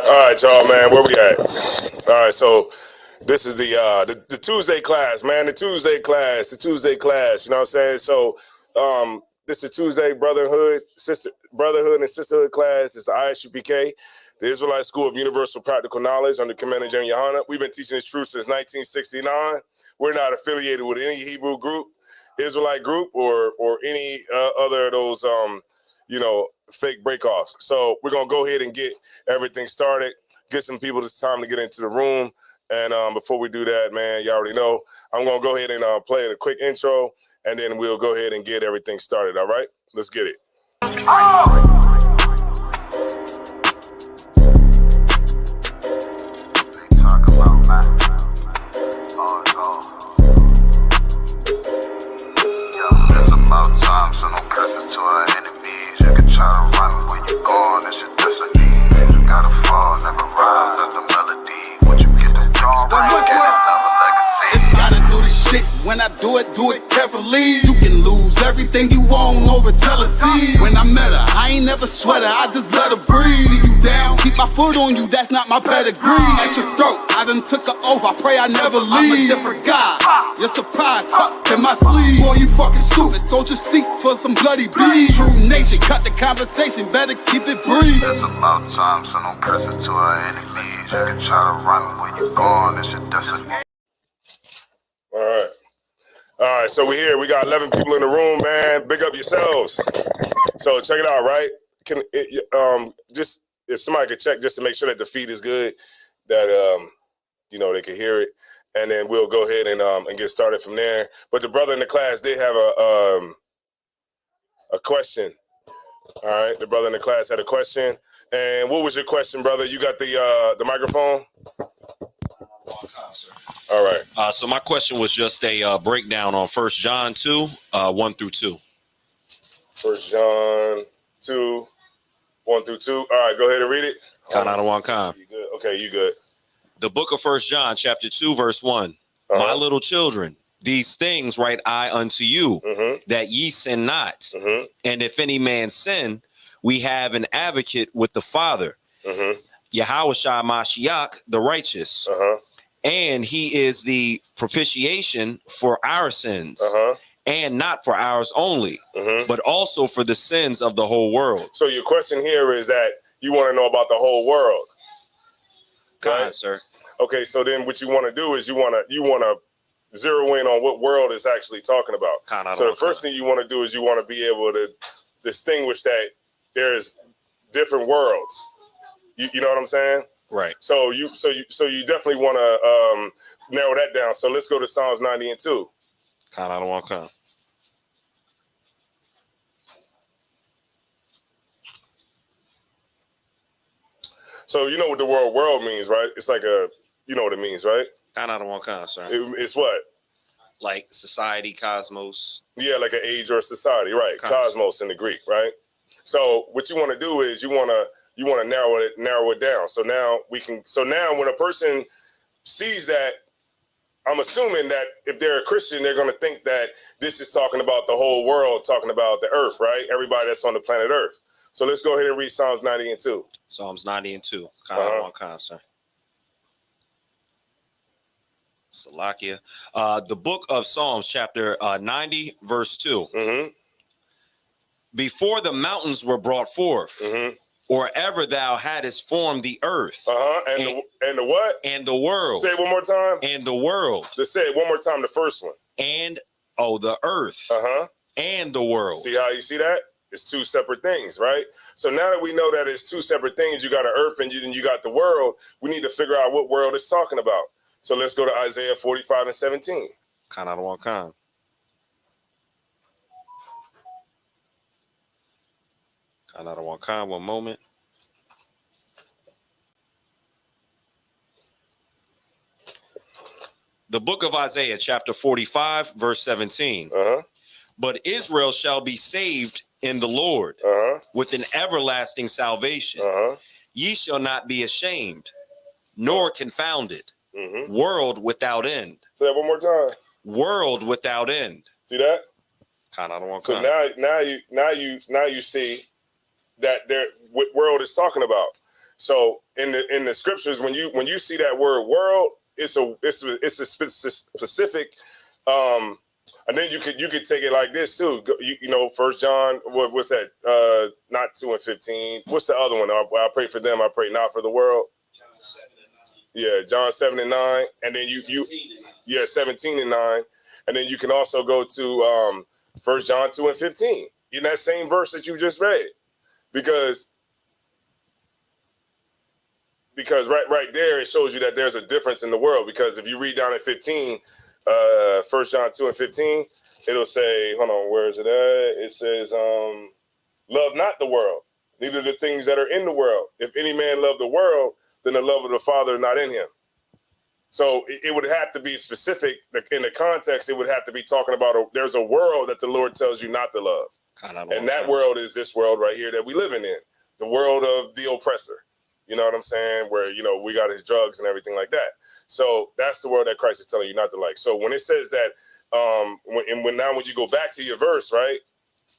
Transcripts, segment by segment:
All right, y'all, man, where we at? All right, so this is the Tuesday class, man. The Tuesday class. You know what I'm saying? So, this is Tuesday brotherhood and sisterhood class. It's the ISUPK, the Israelite School of Universal Practical Knowledge under Commander General Yohana. We've been teaching this truth since 1969. We're not affiliated with any Hebrew group, Israelite group, or any other of those fake breakoffs. So we're gonna go ahead and get everything started. Get some people this time to get into the room. And before we do that, man, you already know, I'm going to go ahead and play a quick intro, and then we'll go ahead and get everything started, all right? Let's get it. It's about time, so no curses to our enemies. You can try to run where you're going, it's your destiny. You gotta fall, never rise, that's the melody. If you gotta do this shit, when I do it carefully. You can lose everything you own over jealousy. When I met her, I ain't never sweat her, I just let her breathe. Leave you down, keep my foot on you, that's not my pedigree. At your throat, I done took her oath, I pray I never leave. I'm a different guy, your surprise tucked in my sleeve. Boy, you fucking stupid, sold your seat for some bloody beef. True nation, cut the conversation, better keep it brief. It's about time, so no curses to our enemies. You can try to run where you're going, it's your destiny. All right, so we're here. We got 11 people in the room, man. Big up yourselves. So check it out, right? Just if somebody could check just to make sure that the feed is good, that they can hear it, and then we'll go ahead and get started from there. But the brother in the class did have a question. All right, the brother in the class had a question. And what was your question, brother? You got the microphone? All right. So my question was just a breakdown on 1 John 2, 1 through 2. 1 John 2, 1 through 2. All right, go ahead and read it. Count out of one time. You good? Okay, you good. The book of 1 John, chapter 2, verse 1. My little children, these things write I unto you, that ye sin not. And if any man sin, we have an advocate with the Father, Yahushua Mashiach, the righteous. And he is the propitiation for our sins, and not for ours only, but also for the sins of the whole world. So your question here is that you want to know about the whole world. Right, sir. Okay, so then what you want to do is you want to zero in on what world is actually talking about. So the first thing you want to do is you want to be able to distinguish that there's different worlds. You know what I'm saying? Right. So you definitely want to narrow that down. So let's go to Psalms 90 and 2. Count out of one count. So you know what the word world means, right? It's like you know what it means, right? Count out of one count, sir. It's what? Like society, cosmos. Yeah, like an age or a society, right? Cosmos in the Greek, right? So what you want to do is you want to narrow it down. So now when a person sees that, I'm assuming that if they're a Christian, they're going to think that this is talking about the whole world, talking about the earth, right? Everybody that's on the planet Earth. So let's go ahead and read Psalms 90 and 2. Psalms 90 and 2. Count out one count, sir. Salakia. The book of Psalms, chapter 90, verse 2. Before the mountains were brought forth, or ever thou hadst formed the earth. And the what? And the world. Say it one more time. And the world. Just say it one more time, the first one. And, the earth. And the world. See how you see that? It's two separate things, right? So now that we know that it's two separate things, you got an earth and you got the world, we need to figure out what world it's talking about. So let's go to Isaiah 45 and 17. Count out of one count. Count out of one count, one moment. The book of Isaiah, chapter 45, verse 17. But Israel shall be saved in the Lord with an everlasting salvation. Ye shall not be ashamed, nor confounded. World without end. Say that one more time. World without end. See that? Count out of one count. So now you see that what world is talking about. So in the scriptures, when you see that word world, it's a specific. And then you could take it like this too. You know, 1 John, what's that? Not 2 and 15. What's the other one? I pray for them. I pray not for the world. John 7 and 9. Yeah, John 7 and 9. And then you 17 and 9. And then you can also go to 1 John 2 and 15 in that same verse that you just read, because right there it shows you that there's a difference in the world. Because if you read down at 15. 1 John 2 and 15, it'll say, hold on, where is it at? It says, love not the world, neither the things that are in the world. If any man love the world, then the love of the Father is not in him. So it would have to be specific. In the context, it would have to be talking about there's a world that the Lord tells you not to love. And that world is this world right here that we living in, the world of the oppressor. You know what I'm saying? Where, you know, we got his drugs and everything like that. So that's the world that Christ is telling you not to like. So when it says that, when you go back to your verse, right?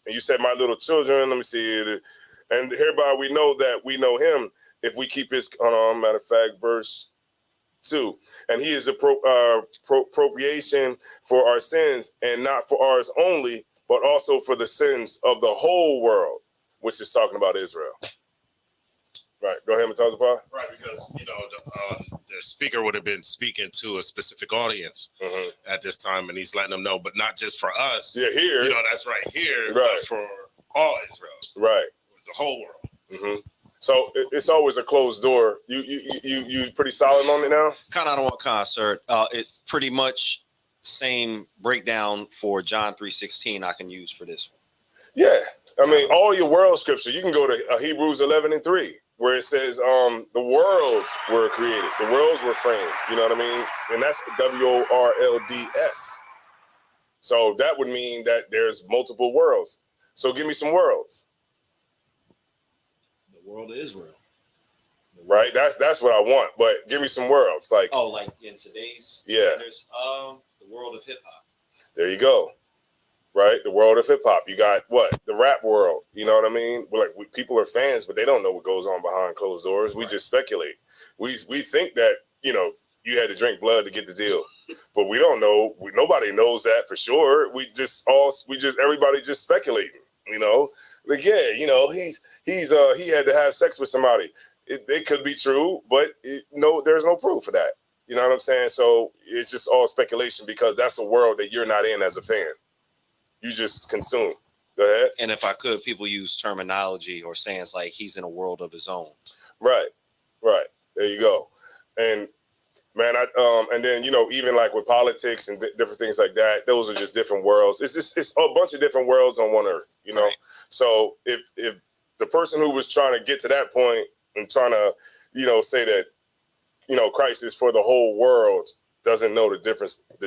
And you said, my little children, let me see it. And hereby we know that we know him if we keep his, matter of fact, verse 2. And he is appropriation for our sins, and not for ours only, but also for the sins of the whole world, which is talking about Israel. Right. Go ahead, Matazapah. Right, because, you know, the speaker would have been speaking to a specific audience at this time, and he's letting them know, but not just for us. Yeah, here. You know, that's right here, right. But for all Israel. Right. The whole world. So it's always a closed door. You pretty solid on it now? Kind of, I don't want concert. It pretty much same breakdown for John 3:16 I can use for this one. Yeah. I mean, all your world scripture, you can go to Hebrews 11 and 3. Where it says the worlds were created, the worlds were framed, you know what I mean? And that's WORLDS. So that would mean that there's multiple worlds. So give me some worlds. The world of Israel. Right? That's what I want. But give me some worlds. Like in today's standards, the world of hip hop. There you go. Right, the world of hip hop. You got what? The rap world. You know what I mean? People are fans, but they don't know what goes on behind closed doors. We just speculate. We think that, you know, you had to drink blood to get the deal, but we don't know. Nobody knows that for sure. Everybody just speculating. You know, like, yeah, you know, he had to have sex with somebody. It could be true, but there's no proof of that. You know what I'm saying? So it's just all speculation, because that's a world that you're not in as a fan. You just consume. Go ahead. And if I could, people use terminology or sayings like he's in a world of his own. Right. There you go. And man, and then, you know, even like with politics and different things like that, those are just different worlds. It's a bunch of different worlds on one earth, you know? Right. So if the person who was trying to get to that point and trying to, you know, say that, you know, Christ is for the whole world, doesn't know the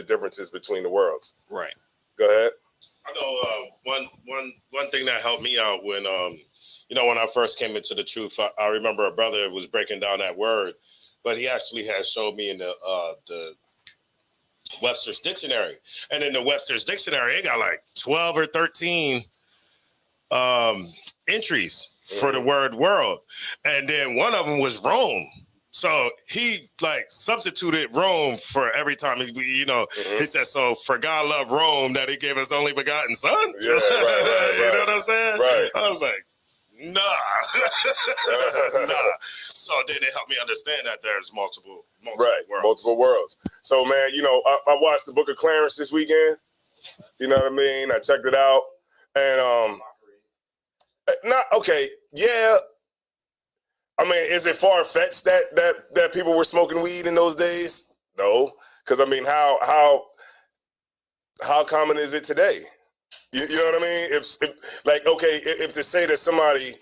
differences between the worlds. Right. Go ahead. I know one thing that helped me out when you know, when I first came into the truth, I remember a brother was breaking down that word, but he actually had showed me in the Webster's dictionary, and in the Webster's dictionary, it got like 12 or 13 entries for the word world, and then one of them was Rome. So he like substituted Rome for every time he said, so for God loved Rome that he gave his only begotten son. Yeah, right. You know what I'm saying? Right. I was like, nah. So then it helped me understand that there's multiple worlds. Multiple worlds. So man, you know, I watched the Book of Clarence this weekend. You know what I mean? I checked it out, and yeah. I mean, is it far-fetched that people were smoking weed in those days? No, because I mean, how common is it today? You know what I mean? If to say that somebody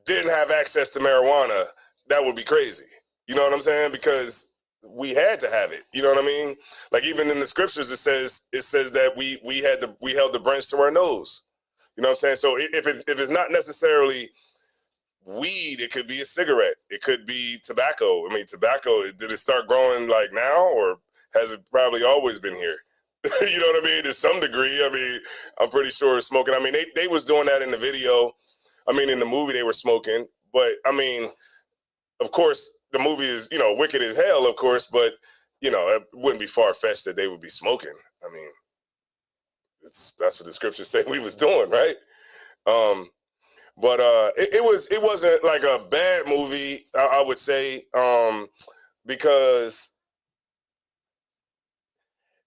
didn't have access to marijuana, that would be crazy. You know what I'm saying? Because we had to have it. You know what I mean? Like even in the scriptures, it says that we held the branch to our nose. You know what I'm saying? So if it's not necessarily weed, it could be a cigarette, it could be tobacco. I mean, tobacco, did it start growing like now, or has it probably always been here? You know what I mean? To some degree. I mean, I'm pretty sure smoking. I mean, they was doing that in the video I mean, in the movie they were smoking, but I mean, of course, the movie is, you know, wicked as hell, of course, but, you know, it wouldn't be far-fetched that they would be smoking. I mean, that's what the scripture said we was doing, right? But it wasn't like a bad movie, I would say, because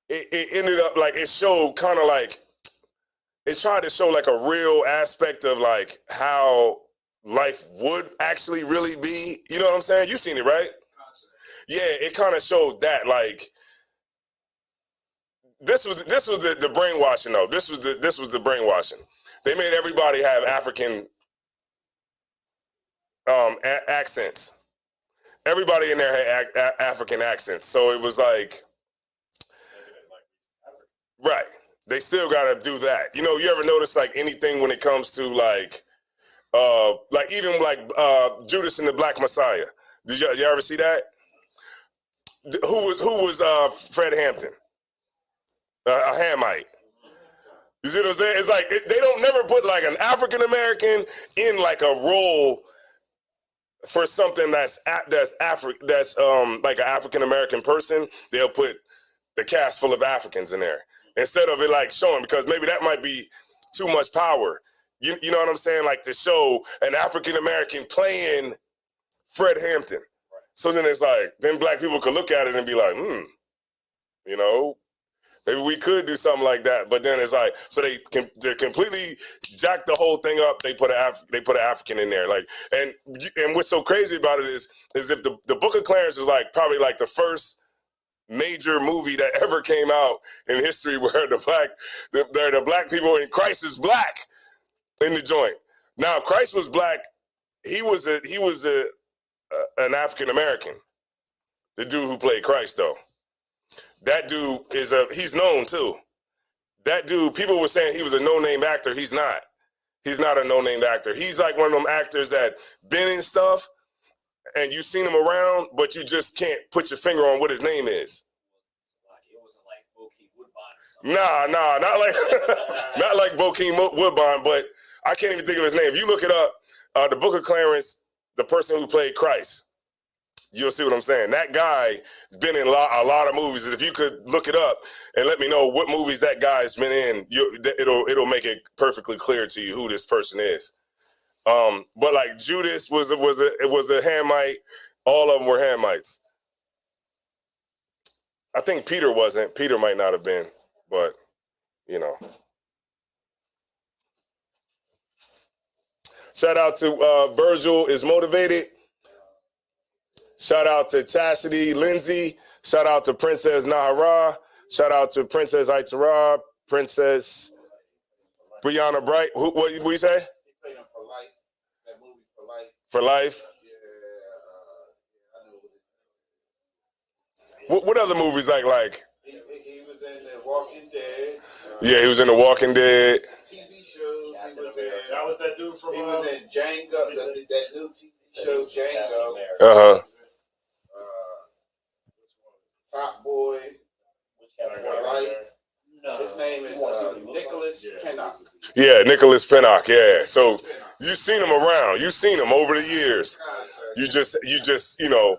it ended up like, it showed kind of like, it tried to show like a real aspect of like how life would actually really be. You know what I'm saying? You seen it, right? Yeah, it kind of showed that like, this was the brainwashing though. This was the brainwashing. They made everybody have African accents. Everybody in there had African accents. So it was like, right. They still gotta do that. You know, you ever notice like anything when it comes to like even like Judas and the Black Messiah? Did you ever see that? Who was Fred Hampton? A Hamite. You see what I'm saying? It's like they don't never put like an African American in like a role for something that's like an African American person. They'll put the cast full of Africans in there instead of it like showing, because maybe that might be too much power. You know what I'm saying? Like to show an African American playing Fred Hampton. So then it's like, then black people could look at it and be like, you know, maybe we could do something like that. But then it's like, so they completely jacked the whole thing up. They put an African in there. Like, and what's so crazy about it is if the Book of Clarence is like probably like the first major movie that ever came out in history where the black people in Christ is black in the joint. Now Christ was black. He was an African American. The dude who played Christ though. That dude he's known too. That dude, people were saying he was a no-name actor. He's not. He's not a no-name actor. He's like one of them actors that been in stuff and you've seen him around, but you just can't put your finger on what his name is. It wasn't like Bokeem Woodbine or something. Nah, not like Bokeem Woodbine, but I can't even think of his name. If you look it up, the Book of Clarence, the person who played Christ, you'll see what I'm saying. That guy's been in a lot of movies. If you could look it up and let me know what movies that guy's been in, it'll make it perfectly clear to you who this person is. But like Judas was a Hamite. All of them were Hamites. I think Peter wasn't. Peter might not have been, but you know. Shout out to Virgil is Motivated. Shout out to Chastity Lindsay. Shout out to Princess Nahara. Shout out to Princess Aitara. Princess Brianna Bright. What you say? They played him for life. That movie For Life. For Life? Yeah, I know what it is. What other movies like? He was in The Walking Dead. Yeah, he was in The Walking Dead. TV shows. He was in. That was that dude from. He was in Django. That new TV show Django. Uh-huh. Top Boy. For Life. No. His name is Nicholas Pinnock. Yeah, Nicholas Pinnock. Yeah. So you've seen him around. You've seen him over the years. You just, you know.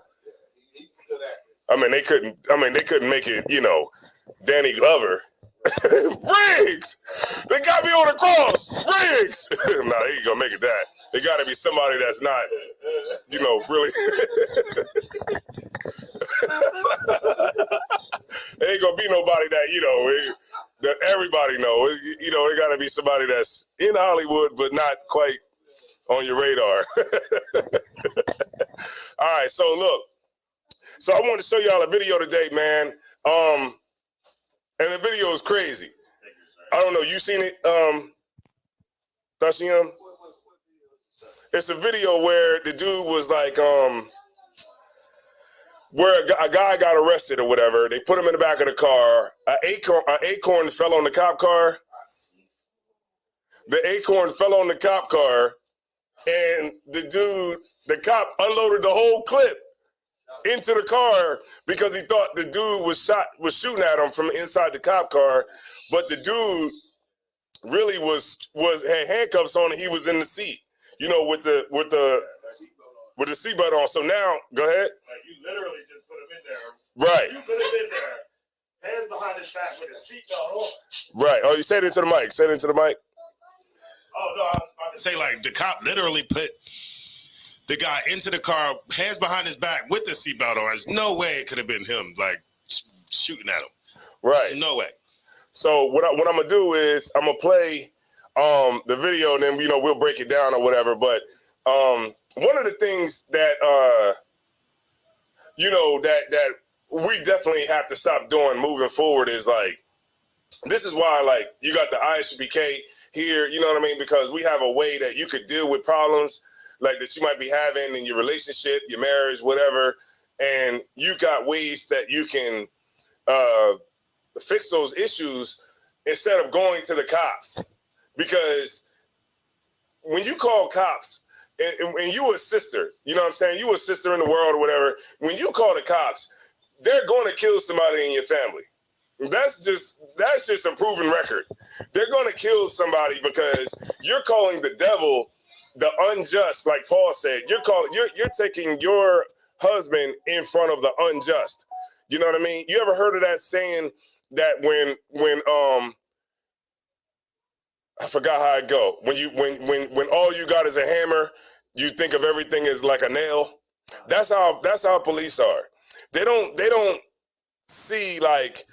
He's a good actor. I mean, they couldn't make it, you know, Danny Glover. Briggs! They got me on the cross! Briggs! Nah, they ain't gonna make it that. They gotta be somebody that's not, you know, really. There ain't gonna be nobody that, you know, that everybody know. You know, it gotta be somebody that's in Hollywood, but not quite on your radar. All right, so look. So I wanted to show y'all a video today, man. And the video is crazy. I don't know, you seen it, Tashiem? It's a video where the dude was like, where a guy got arrested or whatever. They put him in the back of the car. An acorn fell on the cop car. The acorn fell on the cop car, and the cop unloaded the whole clip into the car because he thought the dude was shooting at him from inside the cop car, but the dude really had handcuffs on and he was in the seat. you know, with the seatbelt on. So now, go ahead. Like you literally just put him in there. Right. You put him in there, hands behind his back with his seatbelt on. Right. Oh, you said it into the mic. Say it into the mic. Oh no, I was about to say like the cop literally put the guy into the car, hands behind his back with the seatbelt on. There's no way it could have been him, like shooting at him. Right. No way. So what I'm gonna do is I'm gonna play the video, and then we'll break it down or whatever. But one of the things that that we definitely have to stop doing moving forward is like, this is why like you got the ISUPK here, you know what I mean? Because we have a way that you could deal with problems like that you might be having in your relationship, your marriage, whatever, and you got ways that you can fix those issues instead of going to the cops. Because when you call cops, and you a sister, you know what I'm saying? You a sister in the world or whatever. When you call the cops, they're going to kill somebody in your family. That's just a proven record. They're going to kill somebody because you're calling the devil the unjust, like Paul said. You're taking your husband in front of the unjust. You know what I mean? You ever heard of that saying that when I forgot how it go. When all you got is a hammer, you think of everything as like a nail. That's how police are. They don't see like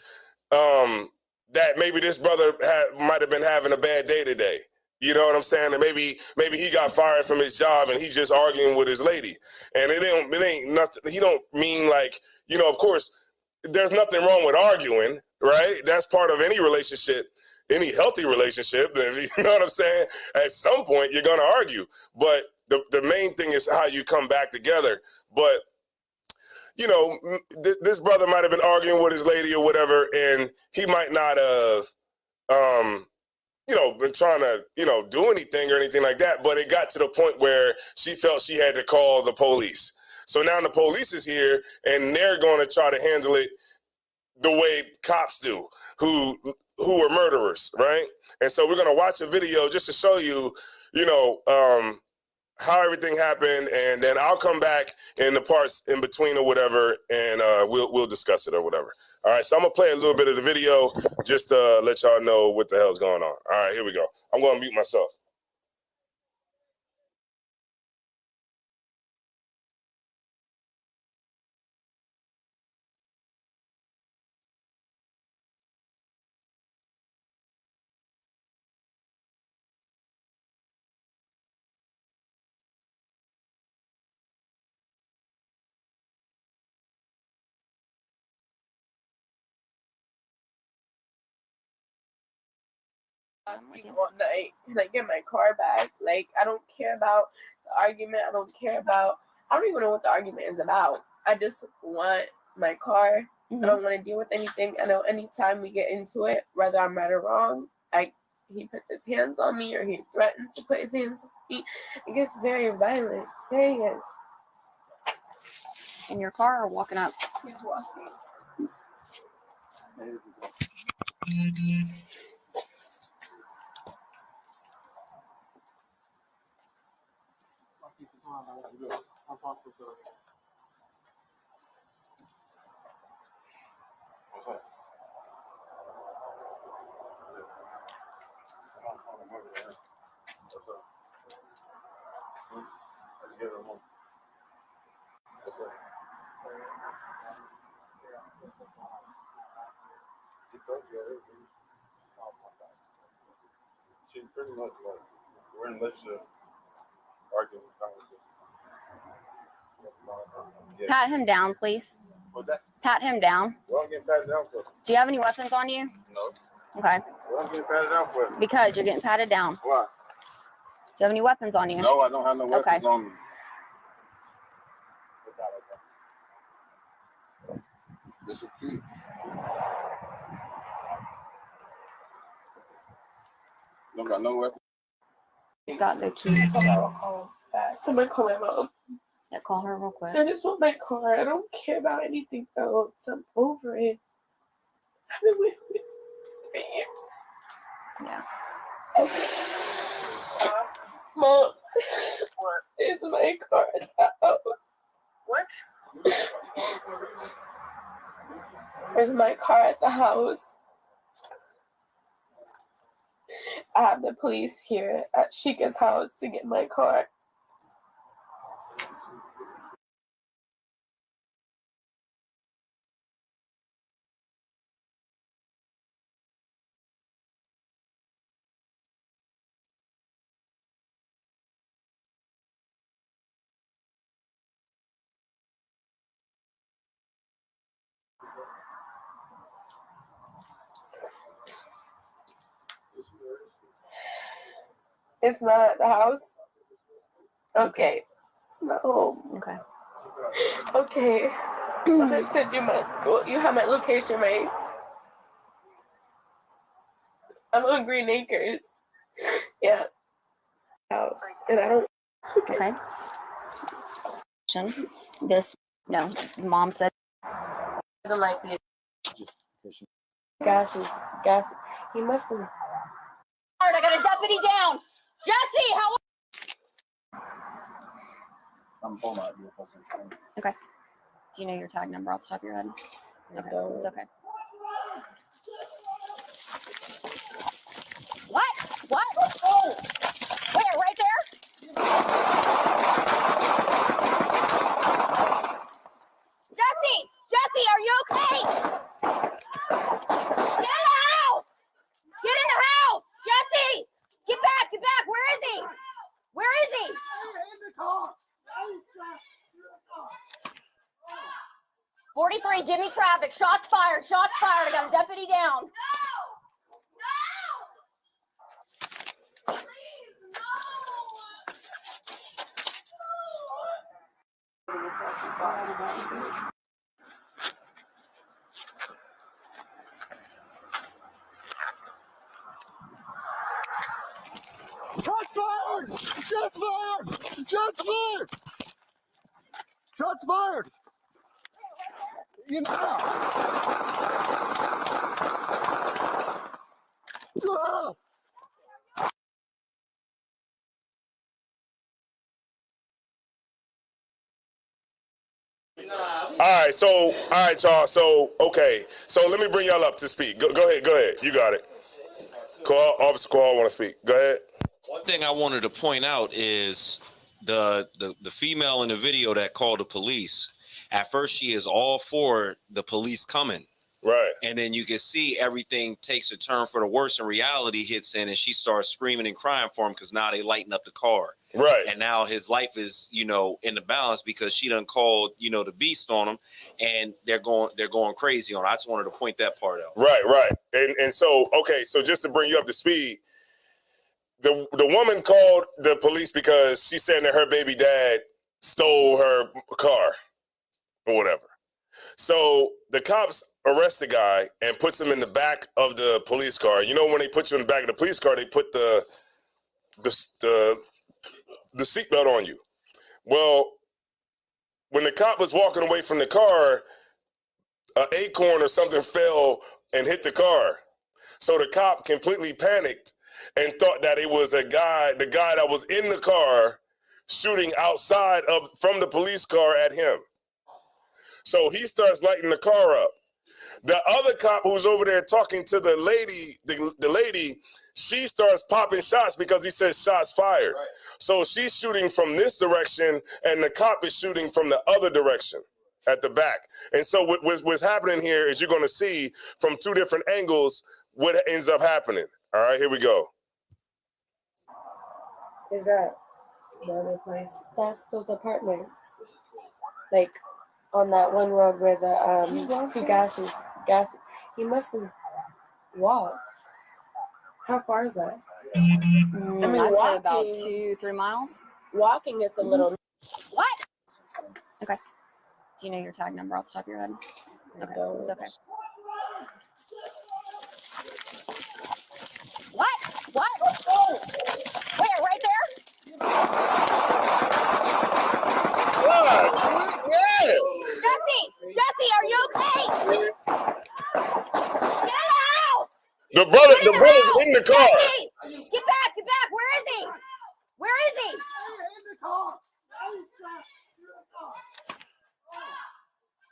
that maybe this brother might have been having a bad day today. You know what I'm saying? And maybe he got fired from his job and he's just arguing with his lady. And it ain't nothing. He don't mean like, of course, there's nothing wrong with arguing, right? That's part of any relationship, any healthy relationship. You know what I'm saying? At some point, you're going to argue. But the main thing is how you come back together. But this brother might have been arguing with his lady or whatever, and he might not have, been trying to, do anything or anything like that. But it got to the point where she felt she had to call the police. So now the police is here, and they're going to try to handle it the way cops do, who are murderers, right? And so we're going to watch a video just to show you, how everything happened, and then I'll come back in the parts in between or whatever, and we'll discuss it or whatever. All right, so I'm gonna play a little bit of the video just to let y'all know what the hell's going on. All right, here we go. I'm gonna mute myself. Last week all night. Can I get my car back? Like, I don't care about the argument. I don't even know what the argument is about. I just want my car. I don't want to deal with anything. I know anytime we get into it, whether I'm right or wrong, he puts his hands on me or he threatens to put his hands on me. It gets very violent. There he is. In your car or walking up? He's walking. She's pretty much like we're in a relationship, arguing, conversation. Yeah. Pat him down, please. What's that? Pat him down. What I'm getting patted down for? Do you have any weapons on you? No. Okay. What I'm getting patted down for? Because you're getting patted down. Why? Do you have any weapons on you? No, I don't have no weapons on me. What's that like that? This is key. Don't got no weapons. He's got the keys. I'll call back. I'm gonna call my mom. Yeah, call her real quick. I just want my car. I don't care about anything else. I'm over it. I've been with this 3 years. Yeah. Mom, Is my car at the house? What? Is my car at the house? I have the police here at Sheikah's house to get my car. It's not at the house? Okay. It's not home. Okay. Okay. I sent you you have my location, right? I'm on Green Acres. Yeah. House. And I don't. Okay. This, no, mom said. I don't like the gas. He mustn't. I got a deputy down. Jesse, how? Okay. Do you know your tag number off the top of your head? Okay, it's okay. What? What? Oh! Where? Right there? Jesse, are you okay? Get in the house! Get in the house! Jesse! Get back! Where is he? Where is he? In the car. 43, give me traffic. Shots fired. I got a deputy down. Shots fired! You know. All right, y'all. So, okay. So let me bring y'all up to speed. Go ahead. You got it. Officer Call want to speak. Go ahead. One thing I wanted to point out is the female in the video that called the police. At first, she is all for the police coming. Right. And then you can see everything takes a turn for the worse, and reality hits in, and she starts screaming and crying for him because now they lighten up the car. Right. And now his life is, in the balance because she done called, the beast on him, and they're going crazy on it. I just wanted to point that part out. Right. And so, okay, so just to bring you up to speed, the woman called the police because she said that her baby dad stole her car or whatever. So the cops arrest the guy and puts him in the back of the police car. You know, when they put you in the back of the police car, they put the seatbelt on you. Well, when the cop was walking away from the car, an acorn or something fell and hit the car. So the cop completely panicked and thought that it was the guy that was in the car shooting from the police car at him. So he starts lighting the car up. The other cop who's over there talking to the lady, she starts popping shots because he says shots fired. Right. So she's shooting from this direction and the cop is shooting from the other direction at the back. And so what's happening here is you're going to see from two different angles what ends up happening. All right, here we go. Is that the other place? That's those apartments. Like on that one road where the two gases. He mustn't walk. How far is that? I mean, I'd say walking, about 2-3 miles. Walking is a little. What? Okay. Do you know your tag number off the top of your head? Okay, it's okay. What? Oh. Where? Right there? Yeah. Jesse, are you okay? Get in the house! The brother's in the car. Jesse! Get back! Where is he? Where is he? In the car.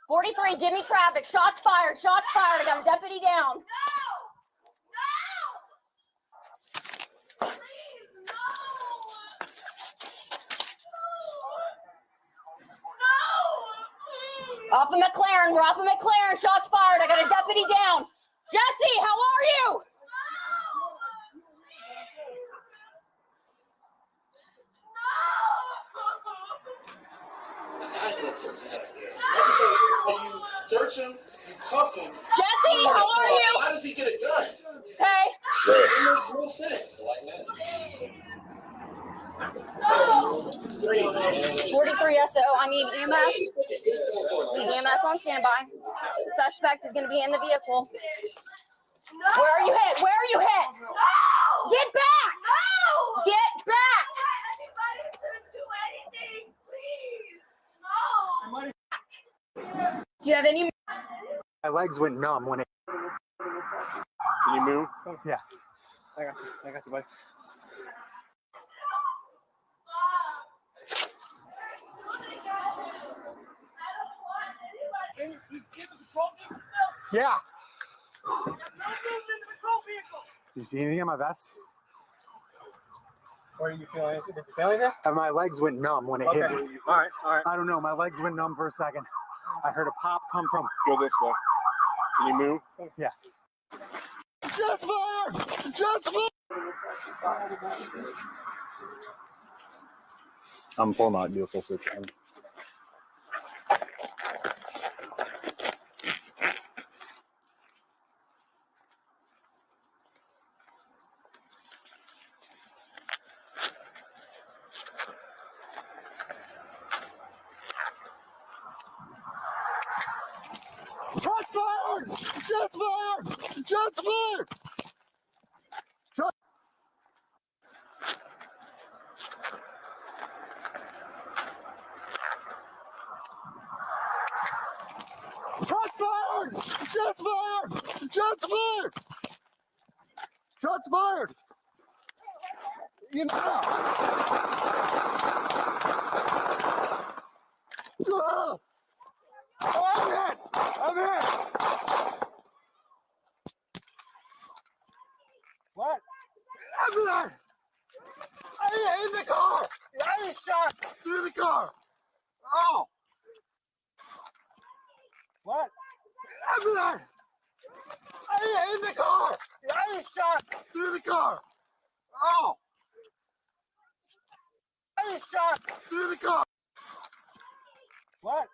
43, give me traffic. Shots fired. Shots fired. I got a deputy down. Off of McLaren. We're off of McLaren. Shots fired. I got a deputy down. Jesse, how are you? You search him, you cuff him. Jesse, how are you? How does he get a gun? Okay. It makes no sense. 43 SO. I need EMS. Need EMS on standby. Suspect is going to be in the vehicle. Where are you hit? Where are you hit? Get back! Get back! Do you have any? My legs went numb when it. Can you move? Yeah. I got you, buddy. Yeah. Do you see anything on my vest? Or are you feeling anything? Did you feel anything? My legs went numb when it hit me. All right, all right. I don't know. My legs went numb for a second. I heard a pop come from. Go this way. Can you move? Yeah. Just fired! Just fired! I'm pulling out, do a full search. Just fired! Just fired! Just fired! Shots fired! Shots fired! Shots fired! Shots fired! You know. Oh, I'm hit! I'm hit! What? I'm not! In the car! I was shot through the car! Oh! What? I'm not! In the car! I was shot through the car! Oh! I was shot through the car! What?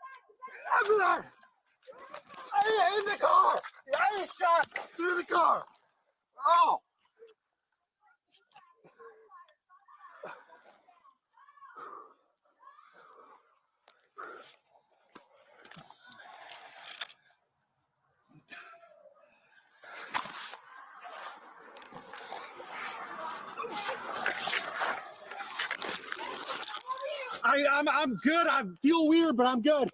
I'm not! In the car! I was shot through the car! Oh! I'm good. I feel weird, but I'm good.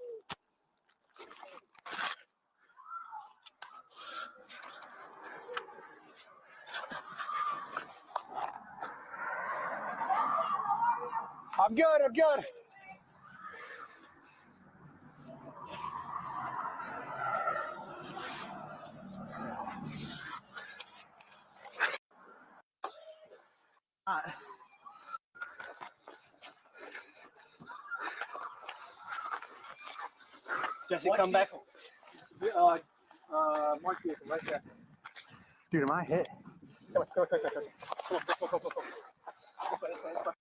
I'm good. I'm good. Jesse, come back. Mark vehicle right there. Dude, am I hit? Come on, come. Go.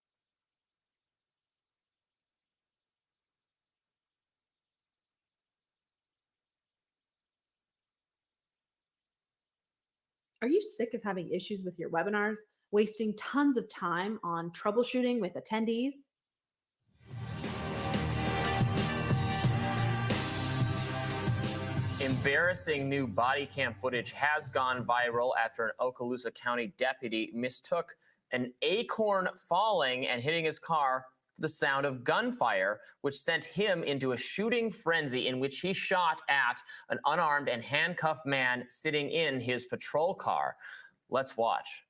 Are you sick of having issues with your webinars, wasting tons of time on troubleshooting with attendees? Embarrassing new body cam footage has gone viral after an Okaloosa County deputy mistook an acorn falling and hitting his car for the sound of gunfire, which sent him into a shooting frenzy in which he shot at an unarmed and handcuffed man sitting in his patrol car. Let's watch.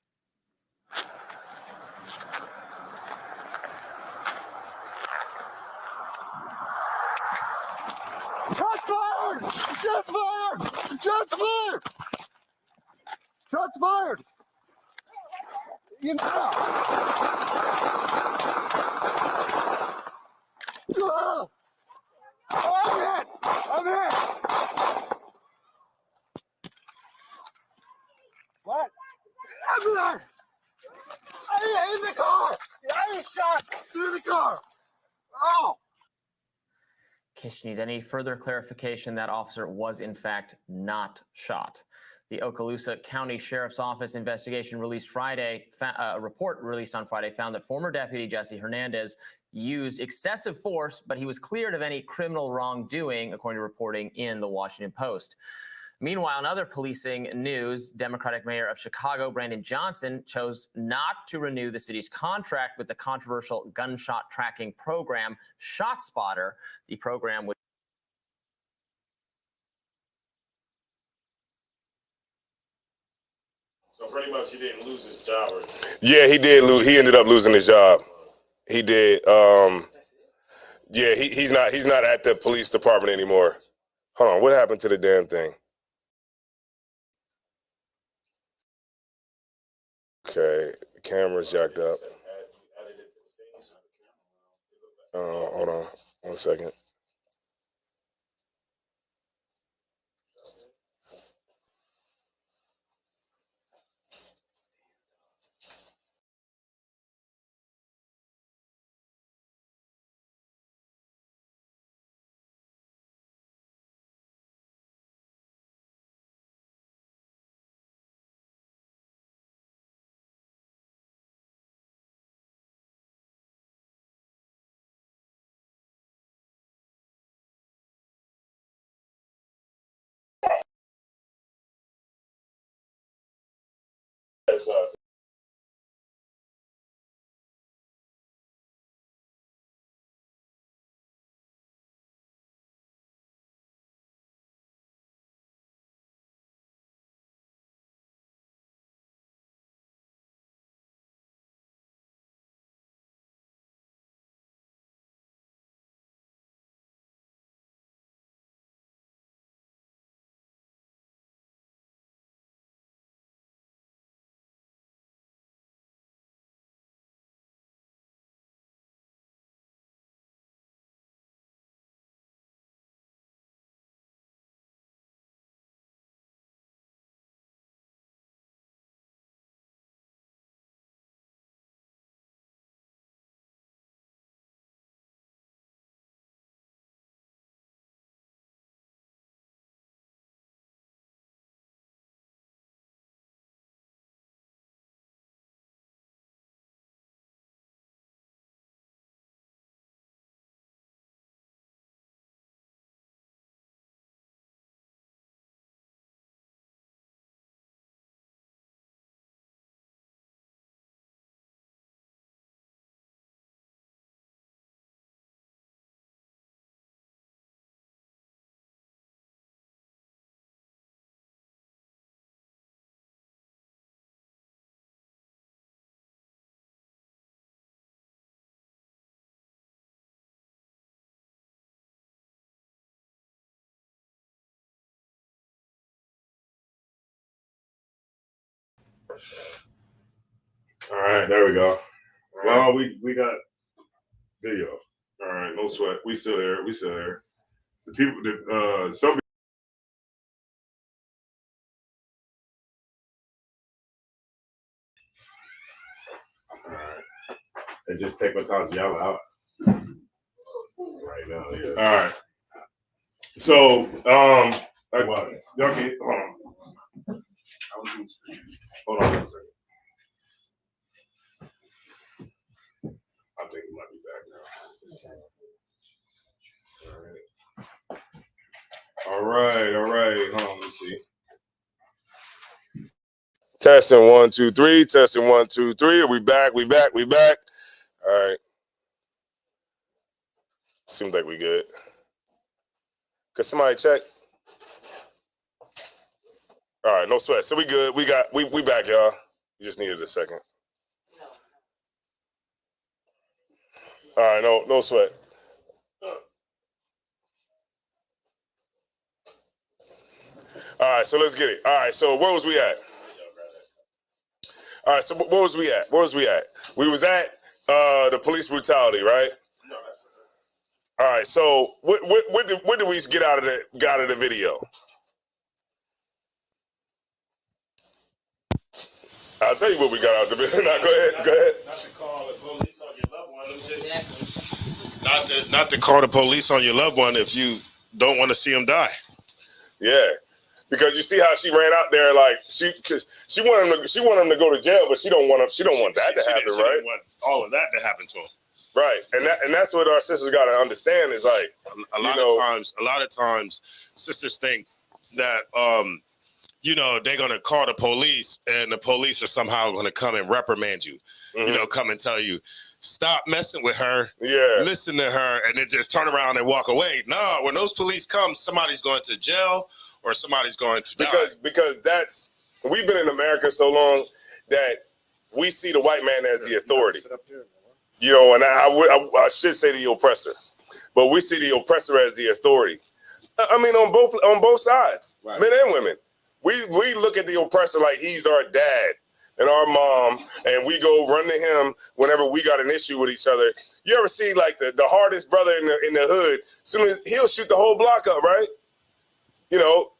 Shots fired! Shots fired! Shots fired! Shots fired! You know. I'm hit! I'm hit! What? I'm there! In the car! I was shot through the car! Oh! In case you need any further clarification, that officer was in fact not shot. The Okaloosa County Sheriff's Office investigation released Friday, a report released on Friday found that former Deputy Jesse Hernandez used excessive force, but he was cleared of any criminal wrongdoing, according to reporting in the Washington Post. Meanwhile, in other policing news, Democratic Mayor of Chicago, Brandon Johnson, chose not to renew the city's contract with the controversial gunshot tracking program, ShotSpotter. The program would So pretty much he didn't lose his job. Or... Yeah, he did lose. He ended up losing his job. He did. Yeah, he's not at the police department anymore. Hold on, what happened to the damn thing? Okay, the camera's jacked up. Hold on, 1 second. All right, there we go. Well, we got video. All right, no sweat. We still there. We still there. The people that some. All right, and just take my time to yell out right now. Yeah. All right. So, like what? Y'all can hold on. Hold on 1 second. I think we might be back now. All right. Hold on, let's see. Testing 1 2 3. Testing 1 2 3. Are we back? We back. All right. Seems like we good. Could somebody check? All right, no sweat. So we good. We back, y'all. We just needed a second. All right, no sweat. All right, so let's get it. All right, so where was we at? All right, so where was we at? Where was we at? We was at the police brutality, right? All right, so what did we get out of the video? I'll tell you what we got out of the video. Now, go ahead. Not to call the police on your loved one. Not to call the police on your loved one if you don't want to see him die. Yeah, because you see how she ran out there like she wanted him to go to jail, but she don't want that to happen, right? Didn't want all of that to happen to him. Right, and that's what our sisters got to understand is like a lot of times sisters think that they're gonna call the police and the police are somehow gonna come and reprimand you, come and tell you stop messing with her, listen to her, and then just turn around and walk away. No, when those police come, somebody's going to jail or somebody's going to die. Because we've been in America so long that we see the white man as the authority. And I should say the oppressor, but we see the oppressor as the authority. I mean, on both sides, right. Men and women. We look at the oppressor like he's our dad and our mom, and we go run to him whenever we got an issue with each other. You ever see like the hardest brother in the hood? Soon as he'll shoot the whole block up, right? Don't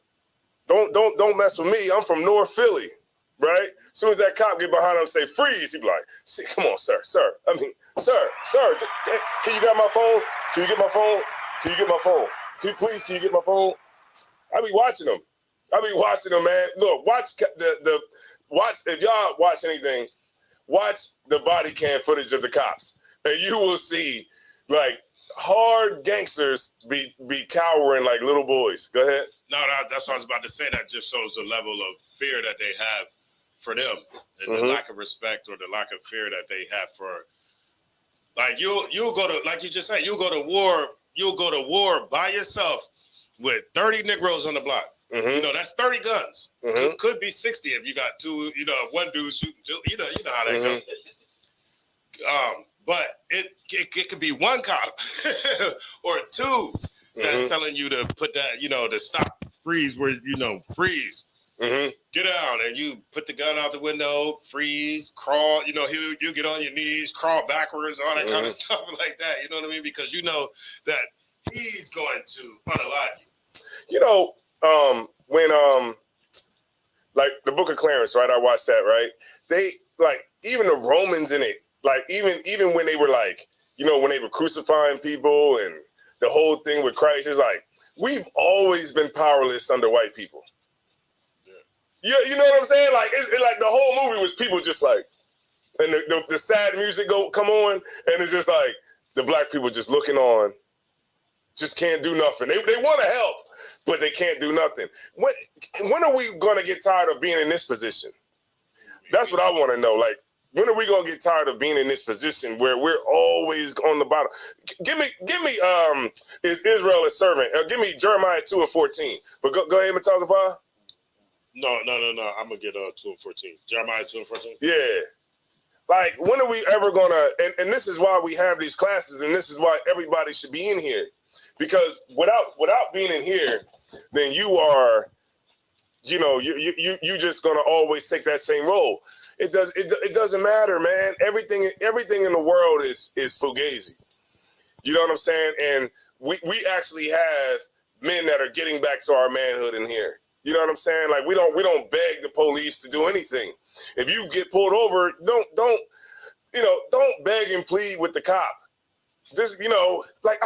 mess with me. I'm from North Philly. Right? As soon as that cop get behind him and say, freeze, he be like, come on, sir. I mean, sir, can you get my phone? Can you get my phone? Can you get my phone? Can you get my phone? I be watching them. Man. Look, watch if y'all watch anything, watch the body cam footage of the cops. And you will see, like, hard gangsters be cowering like little boys. Go ahead. No, that's what I was about to say. That just shows the level of fear that they have for them, and the lack of respect or the lack of fear that they have for, like you'll go to, like you just said, you'll go to war by yourself with 30 Negroes on the block. That's 30 guns. Could be 60 if you got two, one dude shooting two, you know how that goes. But it could be one cop or two that's telling you to put that, to stop, freeze, where, freeze. Get down, and you put the gun out the window, freeze, crawl, you get on your knees, crawl backwards, all that kind of stuff like that, you know what I mean? Because you know that he's going to unalive you. When like the Book of Clarence, right? I watched that, right? They like even the Romans in it, like even when they were like, when they were crucifying people and the whole thing with Christ, it's like we've always been powerless under white people. You know what I'm saying? Like it's like the whole movie was people just like, and the sad music come on, and it's just like the black people just looking on, just can't do nothing. They want to help, but they can't do nothing. When are we going to get tired of being in this position? That's what I want to know. Like, when are we going to get tired of being in this position where we're always on the bottom? Give me. Is Israel a servant? Give me Jeremiah 2:14. But go ahead, Matazapah. No. I'm gonna get 2:14. Jeremiah 2:14. Yeah. Like, when are we ever gonna? And this is why we have these classes, and this is why everybody should be in here, because without being in here, then you are, you just gonna always take that same role. It doesn't matter, man. Everything in the world is fugazi. You know what I'm saying? And we actually have men that are getting back to our manhood in here. You know what I'm saying? Like we don't beg the police to do anything. If you get pulled over, don't beg and plead with the cop. Just like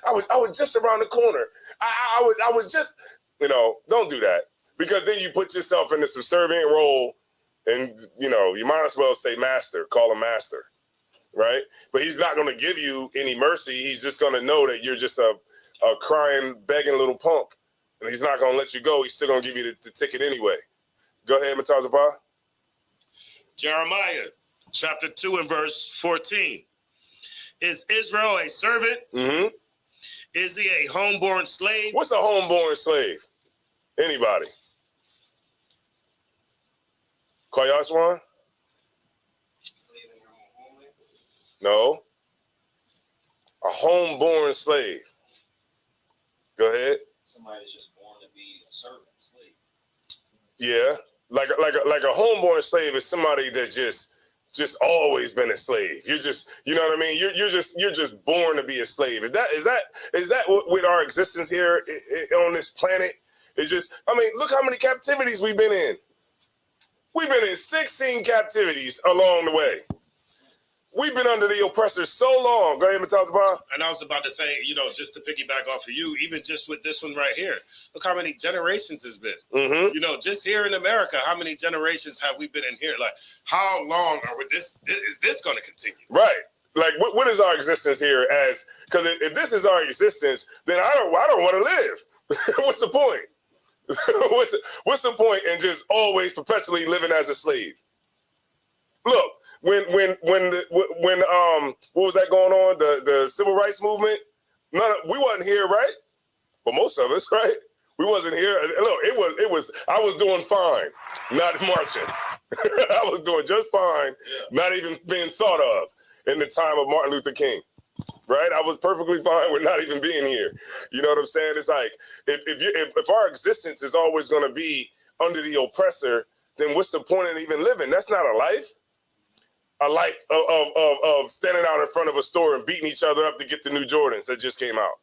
I was just around the corner. I was just don't do that, because then you put yourself in a subservient role, and you might as well say master, call him master, right? But he's not going to give you any mercy. He's just going to know that you're just a crying, begging little punk. And he's not going to let you go. He's still going to give you the ticket anyway. Go ahead, Matazapah. Jeremiah chapter 2 and verse 14. Is Israel a servant? Mm-hmm. Is he a homeborn slave? What's a homeborn slave? Anybody? Koyaswan? No. A homeborn slave. Go ahead. Somebody's just born to be a servant, slave. Yeah, like a homeborn slave is somebody that just always been a slave. You're just, you know what I mean? You're just born to be a slave. Is that what with our existence here on this planet? It's just, I mean, look how many captivities we've been in. We've been in 16 captivities along the way. We've been under the oppressors so long. Go ahead, Matazaba. And I was about to say, you know, just to piggyback off of you, even just with this one right here, look how many generations it's been. Mm-hmm. You know, just here in America, how many generations have we been in here? Like, how long are we? Is this going to continue? Right. Like, what is our existence here as? Because if this is our existence, then I don't want to live. What's the point? What's the point in just always perpetually living as a slave? Look, when what was that going on? The civil rights movement? We wasn't here, right? Well, most of us, right? We wasn't here. Look, it was. I was doing fine, not marching. I was doing just fine, not even being thought of in the time of Martin Luther King. Right? I was perfectly fine with not even being here. You know what I'm saying? It's like if our existence is always going to be under the oppressor, then what's the point in even living? That's not a life. A life of standing out in front of a store and beating each other up to get the new Jordans that just came out.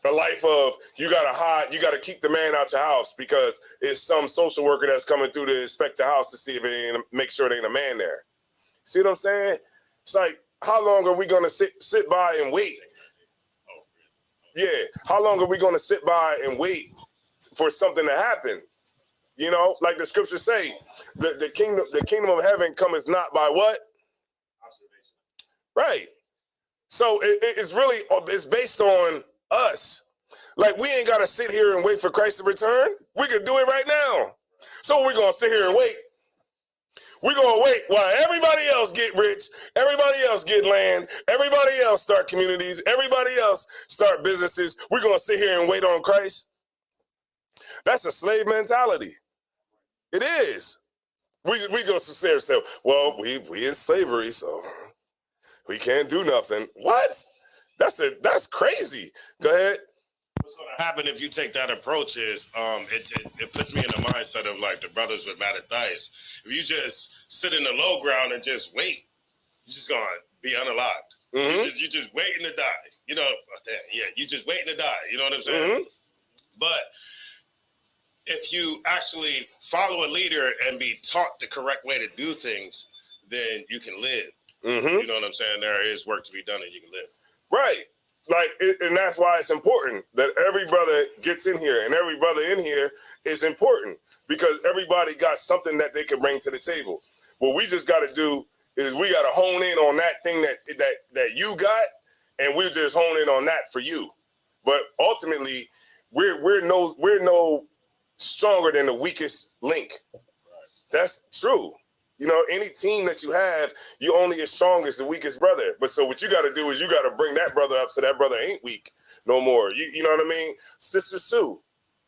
A life of you gotta hide, you gotta keep the man out your house because it's some social worker that's coming through to inspect the house to see if it ain't, make sure there ain't a man there. See what I'm saying? It's like, how long are we gonna sit by and wait? Yeah, how long are we gonna sit by and wait for something to happen? You know, like the scriptures say, the kingdom of heaven cometh not by what? Observation. Right. So it's based on us. Like, we ain't gotta sit here and wait for Christ to return. We could do it right now. So we're gonna sit here and wait. We're gonna wait while everybody else get rich, everybody else get land, everybody else start communities, everybody else start businesses. We're gonna sit here and wait on Christ. That's a slave mentality. It is. We go say ourselves, well, we in slavery, so we can't do nothing. What? That's crazy. Go ahead. What's going to happen if you take that approach is it puts me in the mindset of like the brothers with Mattathias. If you just sit in the low ground and just wait, you're just going to be unalived. Mm-hmm. You're just waiting to die. You know, yeah, you're just waiting to die. You know what I'm saying? Mm-hmm. But if you actually follow a leader and be taught the correct way to do things, then you can live. Mm-hmm. You know what I'm saying? There is work to be done and you can live. Right. And that's why it's important that every brother gets in here, and every brother in here is important because everybody got something that they can bring to the table. What we just got to do is we got to hone in on that thing that you got, and we'll just hone in on that for you. But ultimately, we're no stronger than the weakest link. That's true. You know, any team that you have, you only as strong as the weakest brother. But so what you got to do is you got to bring that brother up so that brother ain't weak no more. You know what I mean? Sister Sue.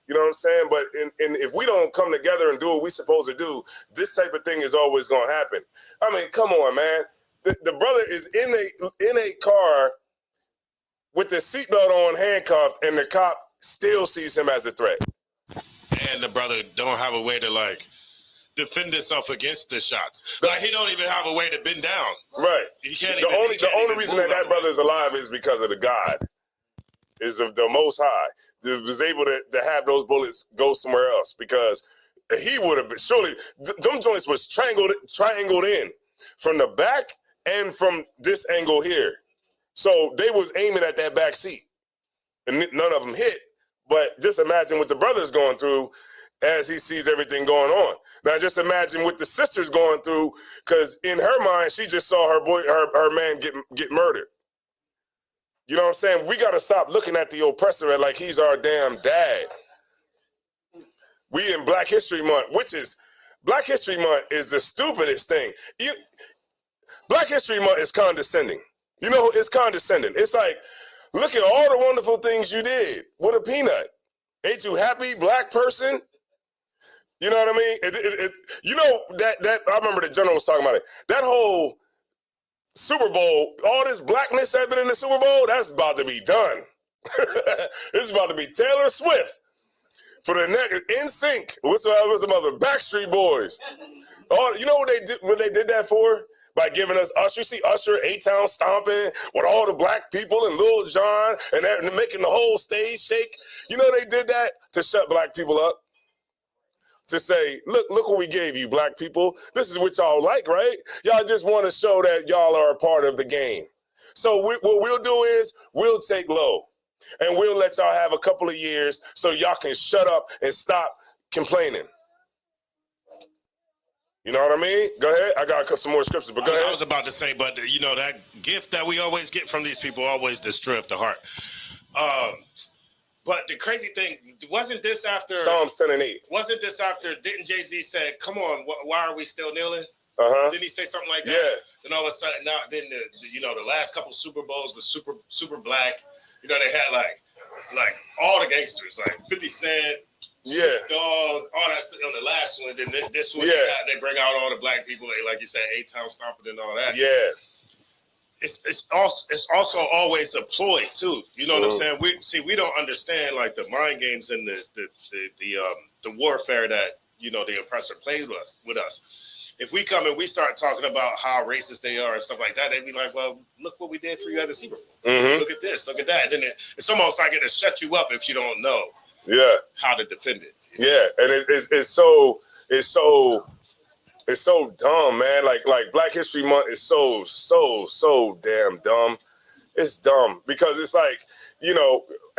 You know what I'm saying? But and if we don't come together and do what we're supposed to do, this type of thing is always going to happen. I mean, come on, man. The brother is in a car with the seatbelt on, handcuffed, and the cop still sees him as a threat. And the brother don't have a way to like defend himself against the shots. Like he don't even have a way to bend down. Right. He can't. The only reason that brother is alive is because of the God, is of the Most High. That was able to have those bullets go somewhere else because he would have been surely. Them joints was triangled in from the back and from this angle here. So they was aiming at that back seat, and none of them hit. But just imagine what the brother's going through as he sees everything going on. Now, just imagine what the sister's going through, because in her mind, she just saw her man get murdered. You know what I'm saying? We got to stop looking at the oppressor like he's our damn dad. We in Black History Month, Black History Month is the stupidest thing. Black History Month is condescending. You know, it's condescending. It's like, look at all the wonderful things you did with a peanut. Ain't you happy, black person? You know what I mean? You know, that I remember the general was talking about it. That whole Super Bowl, all this blackness that been in the Super Bowl, that's about to be done. It's about to be Taylor Swift For the next NSYNC, what's the other Backstreet Boys? Oh, you know what they did that for? By giving us Usher. You see Usher, A-Town stomping with all the black people and Lil Jon and making the whole stage shake. You know they did that to shut black people up. To say, look what we gave you, black people. This is what y'all like, right? Y'all just want to show that y'all are a part of the game. So what we'll do is we'll take low. And we'll let y'all have a couple of years so y'all can shut up and stop complaining. You know what I mean? Go ahead. I got some more scriptures, but go ahead. I was about to say, but you know, that gift that we always get from these people always destroys the heart. But the crazy thing, wasn't this after Psalms 10 and 8? Wasn't this after, didn't Jay-Z say, come on, why are we still kneeling? Uh-huh. Didn't he say something like that? Yeah. Then all of a sudden, now, then the last couple Super Bowls was super black. You know, they had like all the gangsters, like 50 Cent, yeah, Dog, all that stuff on the last one. Then this one, they bring out all the black people, like you said, A-Town stomping and all that. Yeah. It's also always a ploy too. You know what I'm saying? We don't understand like the mind games and the warfare that the oppressor plays with us. If we come and we start talking about how racist they are and stuff like that, they'd be like, "Well, look what we did for you at the Super Bowl. Look at this, look at that." And then it's almost like it'll shut you up if you don't know how to defend it. Yeah, and it's so dumb, man. Like Black History Month is so damn dumb. It's dumb because it's like,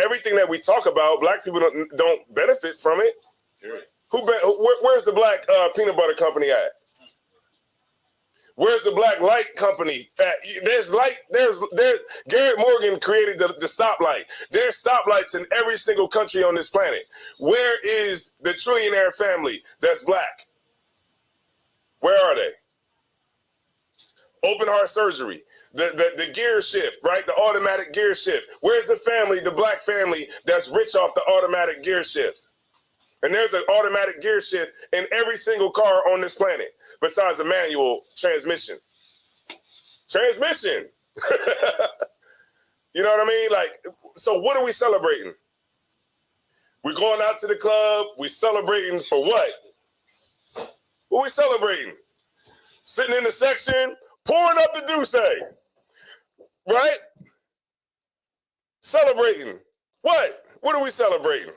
everything that we talk about, black people don't benefit from it. Period. Where's the black peanut butter company at? Where's the black light company at? There's Garrett Morgan created the stoplight. There's stoplights in every single country on this planet. Where is the trillionaire family that's black? Where are they? Open heart surgery, the gear shift, right? The automatic gear shift. Where's the family, the black family that's rich off the automatic gear shifts? And there's an automatic gear shift in every single car on this planet, besides a manual transmission. Transmission. You know what I mean? Like, so what are we celebrating? We're going out to the club. We're celebrating for what? What are we celebrating? Sitting in the section, pouring up the Douce. Right? Celebrating. What? What are we celebrating?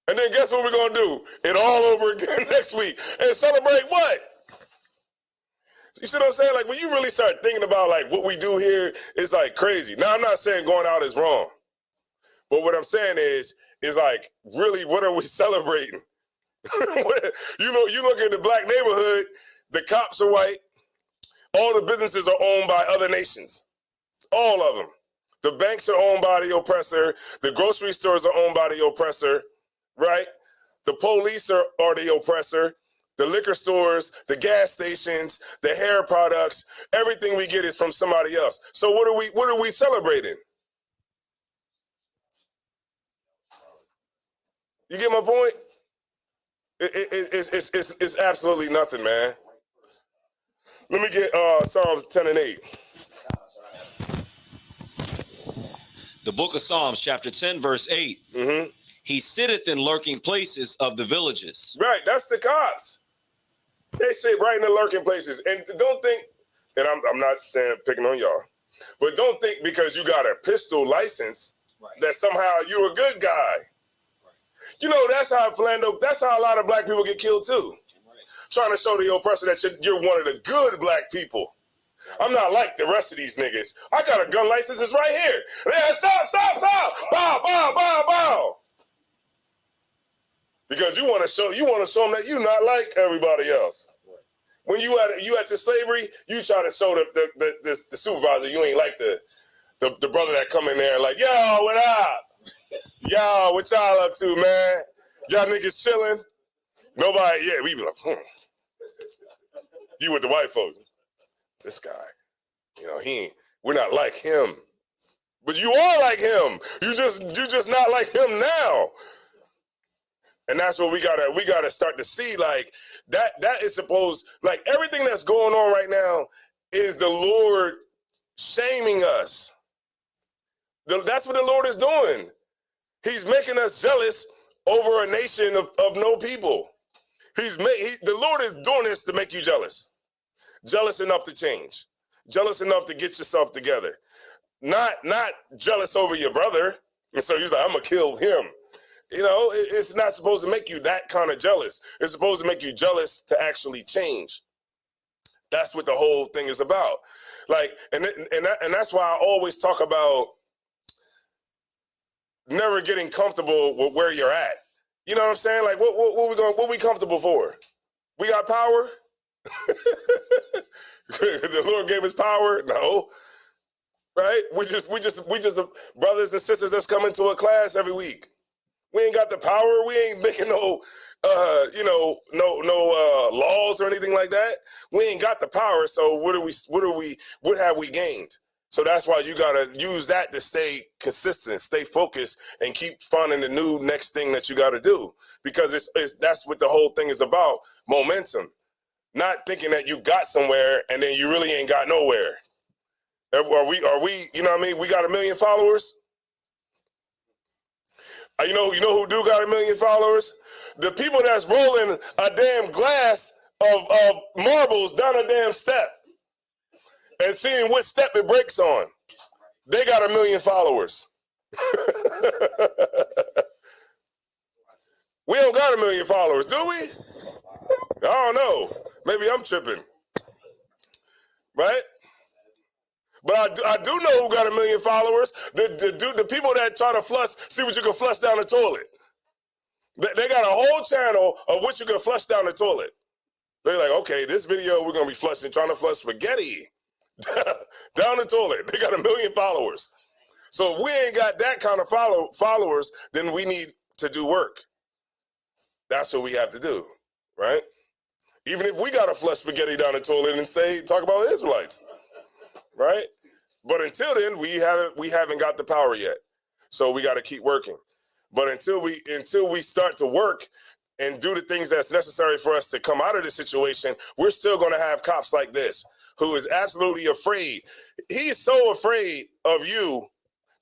And then guess what we're going to do? It all over again next week. And celebrate what? You see what I'm saying? Like, when you really start thinking about, like, what we do here, it's, like, crazy. Now, I'm not saying going out is wrong. But what I'm saying is like, really, what are we celebrating? You look in the black neighborhood, the cops are white. All the businesses are owned by other nations. All of them. The banks are owned by the oppressor. The grocery stores are owned by the oppressor. Right? The police are the oppressor. The liquor stores, the gas stations, the hair products, everything we get is from somebody else. So what are we celebrating? You get my point? It's absolutely nothing, man. Let me get Psalms 10 and 8. The book of Psalms, chapter 10, verse 8. Mm-hmm. He sitteth in lurking places of the villages. Right, that's the cops. They sit right in the lurking places. And don't think, and I'm not saying picking on y'all, but don't think because you got a pistol license that somehow you're a good guy. Right. That's how a lot of black people get killed too. Right. Trying to show the oppressor that you're one of the good black people. I'm not like the rest of these niggas. I got a gun license, it's right here. Yeah, stop. Bow, bow, bow, bow. Because you want to show them that you're not like everybody else. Right. When you at your slavery, you try to show the supervisor you ain't like the brother that come in there like, yo, what up? Yo, what y'all up to, man? Y'all niggas chilling? Nobody, we be like, You with the white folks. This guy, we're not like him. But you are like him. You just not like him now. And that's what we gotta start to see. Like that is supposed, like everything that's going on right now is the Lord shaming us. That's what the Lord is doing. He's making us jealous over a nation of no people. The Lord is doing this to make you jealous. Jealous enough to change. Jealous enough to get yourself together. Not jealous over your brother. And so he's like, I'm going to kill him. You know, it's not supposed to make you that kind of jealous. It's supposed to make you jealous to actually change. That's what the whole thing is about. Like, and that's why I always talk about never getting comfortable with where you're at. You know what I'm saying? Like, what we comfortable for? We got power? The Lord gave us power? No. Right? We just brothers and sisters that's coming to a class every week. We ain't got the power. We ain't making no laws or anything like that. We ain't got the power. So what have we gained? So that's why you gotta use that to stay consistent, stay focused, and keep finding the new next thing that you gotta do. Because that's what the whole thing is about, momentum. Not thinking that you got somewhere and then you really ain't got nowhere. Are we, you know what I mean? We got 1 million followers. You know who do got 1 million followers? The people that's rolling a damn glass of marbles down a damn step and seeing what step it breaks on. They got 1 million followers. We don't got 1 million followers, do we? I don't know. Maybe I'm tripping. Right? But I do know who got 1 million followers. The people that try to see what you can flush down the toilet. They got a whole channel of what you can flush down the toilet. They're like, okay, this video we're gonna be trying to flush spaghetti down the toilet. They got 1 million followers. So if we ain't got that kind of followers, then we need to do work. That's what we have to do, right? Even if we gotta flush spaghetti down the toilet and talk about Israelites. Right? But until then, we haven't got the power yet. So we got to keep working. But until we start to work and do the things that's necessary for us to come out of this situation, we're still going to have cops like this who is absolutely afraid. He's so afraid of you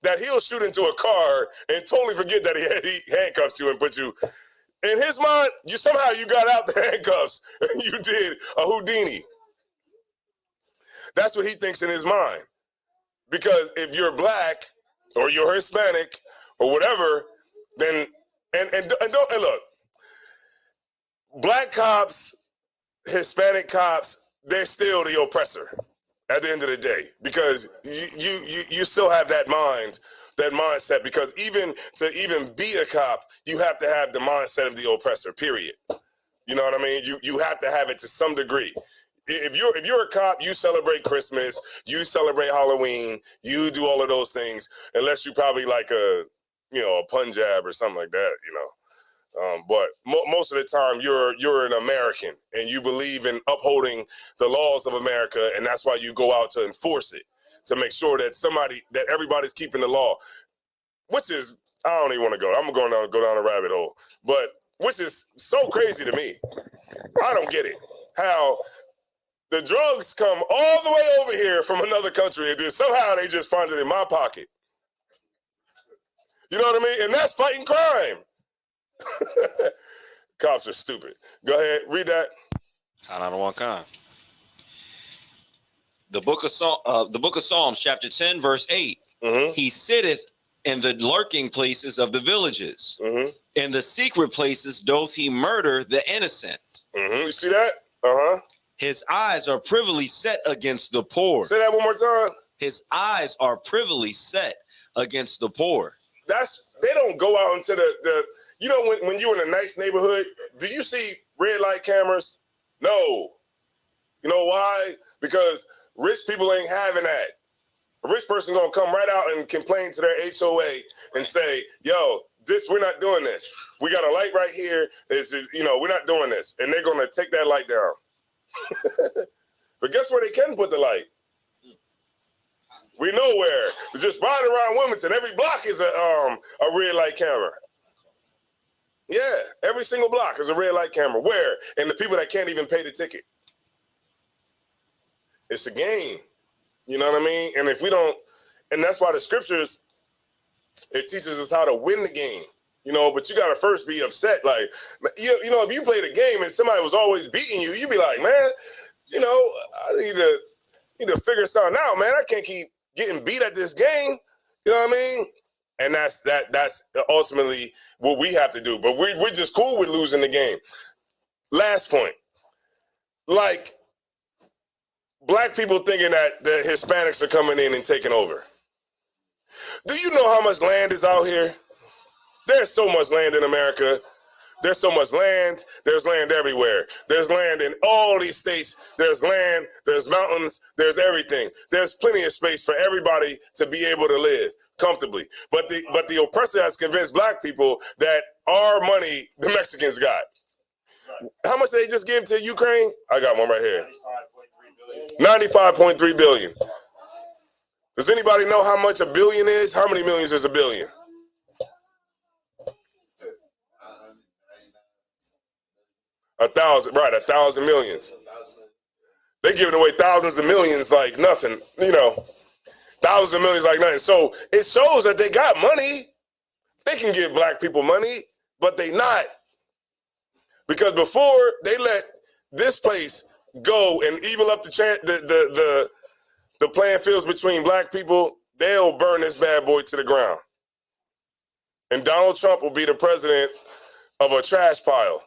that he'll shoot into a car and totally forget that he handcuffed you and put you. In his mind, you got out the handcuffs and you did a Houdini. That's what he thinks in his mind. Because if you're black or you're Hispanic or whatever, then and look, black cops, Hispanic cops, they're still the oppressor at the end of the day. Because you still have that mindset. Because even to be a cop, you have to have the mindset of the oppressor. Period. You know what I mean? You have to have it to some degree. If you're a cop, you celebrate Christmas, you celebrate Halloween, you do all of those things, unless you probably like a Punjab or something like that, But most of the time, you're an American and you believe in upholding the laws of America, and that's why you go out to enforce it, to make sure that everybody's keeping the law. Which is, I don't even want to go. I'm gonna go down a rabbit hole, but which is so crazy to me. I don't get it. How the drugs come all the way over here from another country, and then somehow they just find it in my pocket. You know what I mean? And that's fighting crime. Cops are stupid. Go ahead, read that. The book of Psalms, chapter 10, verse 8. Mm-hmm. He sitteth in the lurking places of the villages. Mm-hmm. In the secret places doth he murder the innocent. Mm-hmm. You see that? Uh-huh. His eyes are privily set against the poor. Say that one more time. His eyes are privily set against the poor. They don't go out into the when you're in a nice neighborhood, do you see red light cameras? No. You know why? Because rich people ain't having that. A rich person gonna come right out and complain to their HOA and say, yo, we're not doing this. We got a light right here. We're not doing this. And they're gonna take that light down. But guess where they can put the light? We know where. Just riding around Wilmington, every block is a red light camera. Yeah, every single block is a red light camera. Where? And the people that can't even pay the ticket. It's a game. You know what I mean? And if we don't, and that's why the scriptures, it teaches us how to win the game. You know, but you gotta first be upset. Like, you know, if you played a game and somebody was always beating you, you'd be like, man, you know, I need to figure something out, man. I can't keep getting beat at this game. You know what I mean? And that's ultimately what we have to do. But we're just cool with losing the game. Last point. Like, black people thinking that the Hispanics are coming in and taking over. Do you know how much land is out here? There's so much land in America. There's so much land. There's land everywhere. There's land in all these states. There's land. There's mountains. There's everything. There's plenty of space for everybody to be able to live comfortably. But the oppressor has convinced black people that our money the Mexicans got. How much did they just give to Ukraine? I got one right here. 95.3 billion. Does anybody know how much a billion is? How many millions is a billion? 1,000, right, 1,000 millions. They giving away thousands of millions like nothing, you know. Thousands of millions like nothing. So it shows that they got money. They can give black people money, but they not. Because before they let this place go and evil up the playing fields between black people, they'll burn this bad boy to the ground. And Donald Trump will be the president of a trash pile.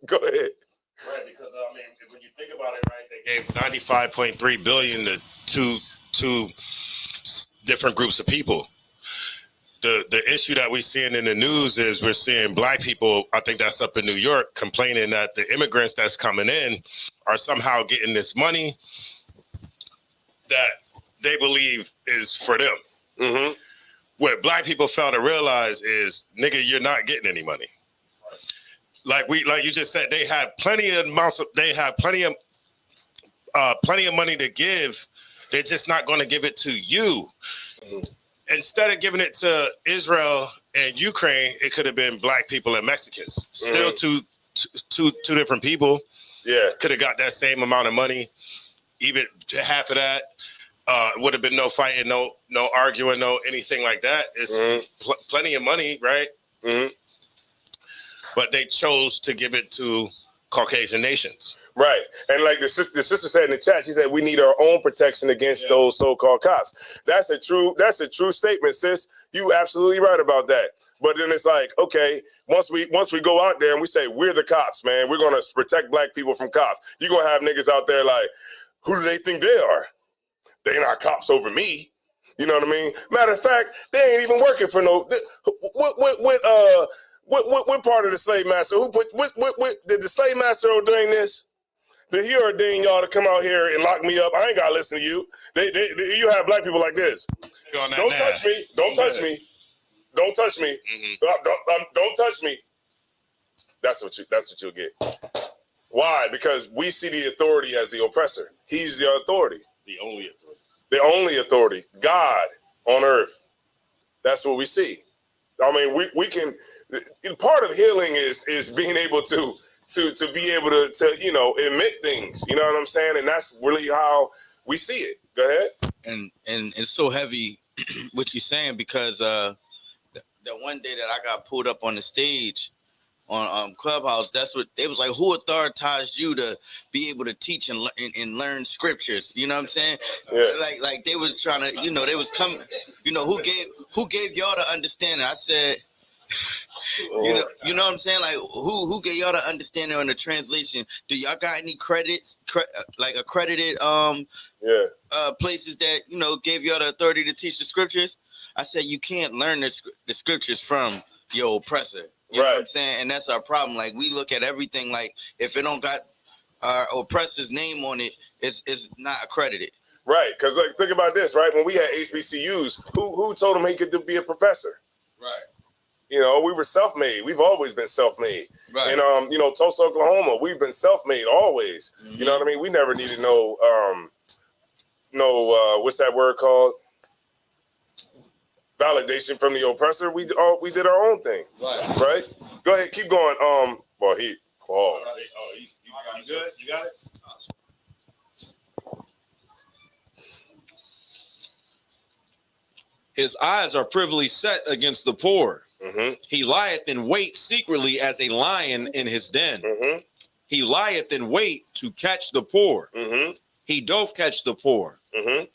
Go ahead. Right, because I mean, when you think about it, right, they gave 95.3 billion to two different groups of people. The issue that we're seeing in the news is we're seeing black people, I think that's up in New York, complaining that the immigrants that's coming in are somehow getting this money that they believe is for them. Mm-hmm. What black people fail to realize is, nigga, you're not getting any money. Like you just said, they have plenty of money to give. They're just not going to give it to you. Mm-hmm. Instead of giving it to Israel and Ukraine, it could have been black people and Mexicans. Still two different people. Yeah, could have got that same amount of money. Even half of that would have been no fighting, no arguing, no anything like that. It's plenty of money, right? Mm-hmm. But they chose to give it to Caucasian nations. Right. And like the sister said in the chat, she said we need our own protection against those so-called cops. That's a true statement, sis. You absolutely right about that. But then it's like, okay, once we go out there and we say we're the cops, man, we're gonna protect black people from cops. You're gonna have niggas out there like, who do they think they are? They not cops over me. You know what I mean? Matter of fact, they ain't even working for no. What part of the slave master? Did the slave master ordain this? Did he ordain y'all to come out here and lock me up? I ain't gotta listen to you. You have black people like this. Don't touch me. Don't touch me. Don't touch me. Mm-hmm. Don't touch me. That's what you'll get. Why? Because we see the authority as the oppressor. He's the authority. The only authority. The only authority. God on earth. That's what we see. I mean, we can. Part of healing is being able to be able to admit things. You know what I'm saying? And that's really how we see it. Go ahead. And it's so heavy what you're saying, because that one day that I got pulled up on the stage on Clubhouse, that's what they was like, who authorized you to be able to teach and learn scriptures? You know what I'm saying? Yeah. Like they was trying to, they was coming, who gave y'all the understanding? I said, you know what I'm saying? Like who gave y'all the understanding on the translation? Do y'all got any credits, like accredited places that gave y'all the authority to teach the scriptures? I said you can't learn the scriptures from your oppressor. You know what I'm saying? And that's our problem. Like we look at everything like if it don't got our oppressor's name on it, it's not accredited. Right, because think about this, right? When we had HBCUs, who told him he could be a professor? Right. We were self-made. We've always been self-made. Right. And Tulsa, Oklahoma, we've been self-made always. Mm-hmm. You know what I mean? We never needed no what's that word called? Validation from the oppressor. We did our own thing. Right. Go ahead, keep going. You good? You got it? His eyes are privily set against the poor. Mm-hmm. He lieth in wait secretly as a lion in his den. Mm-hmm. He lieth in wait to catch the poor. Mm-hmm. He doth catch the poor. Mm-hmm.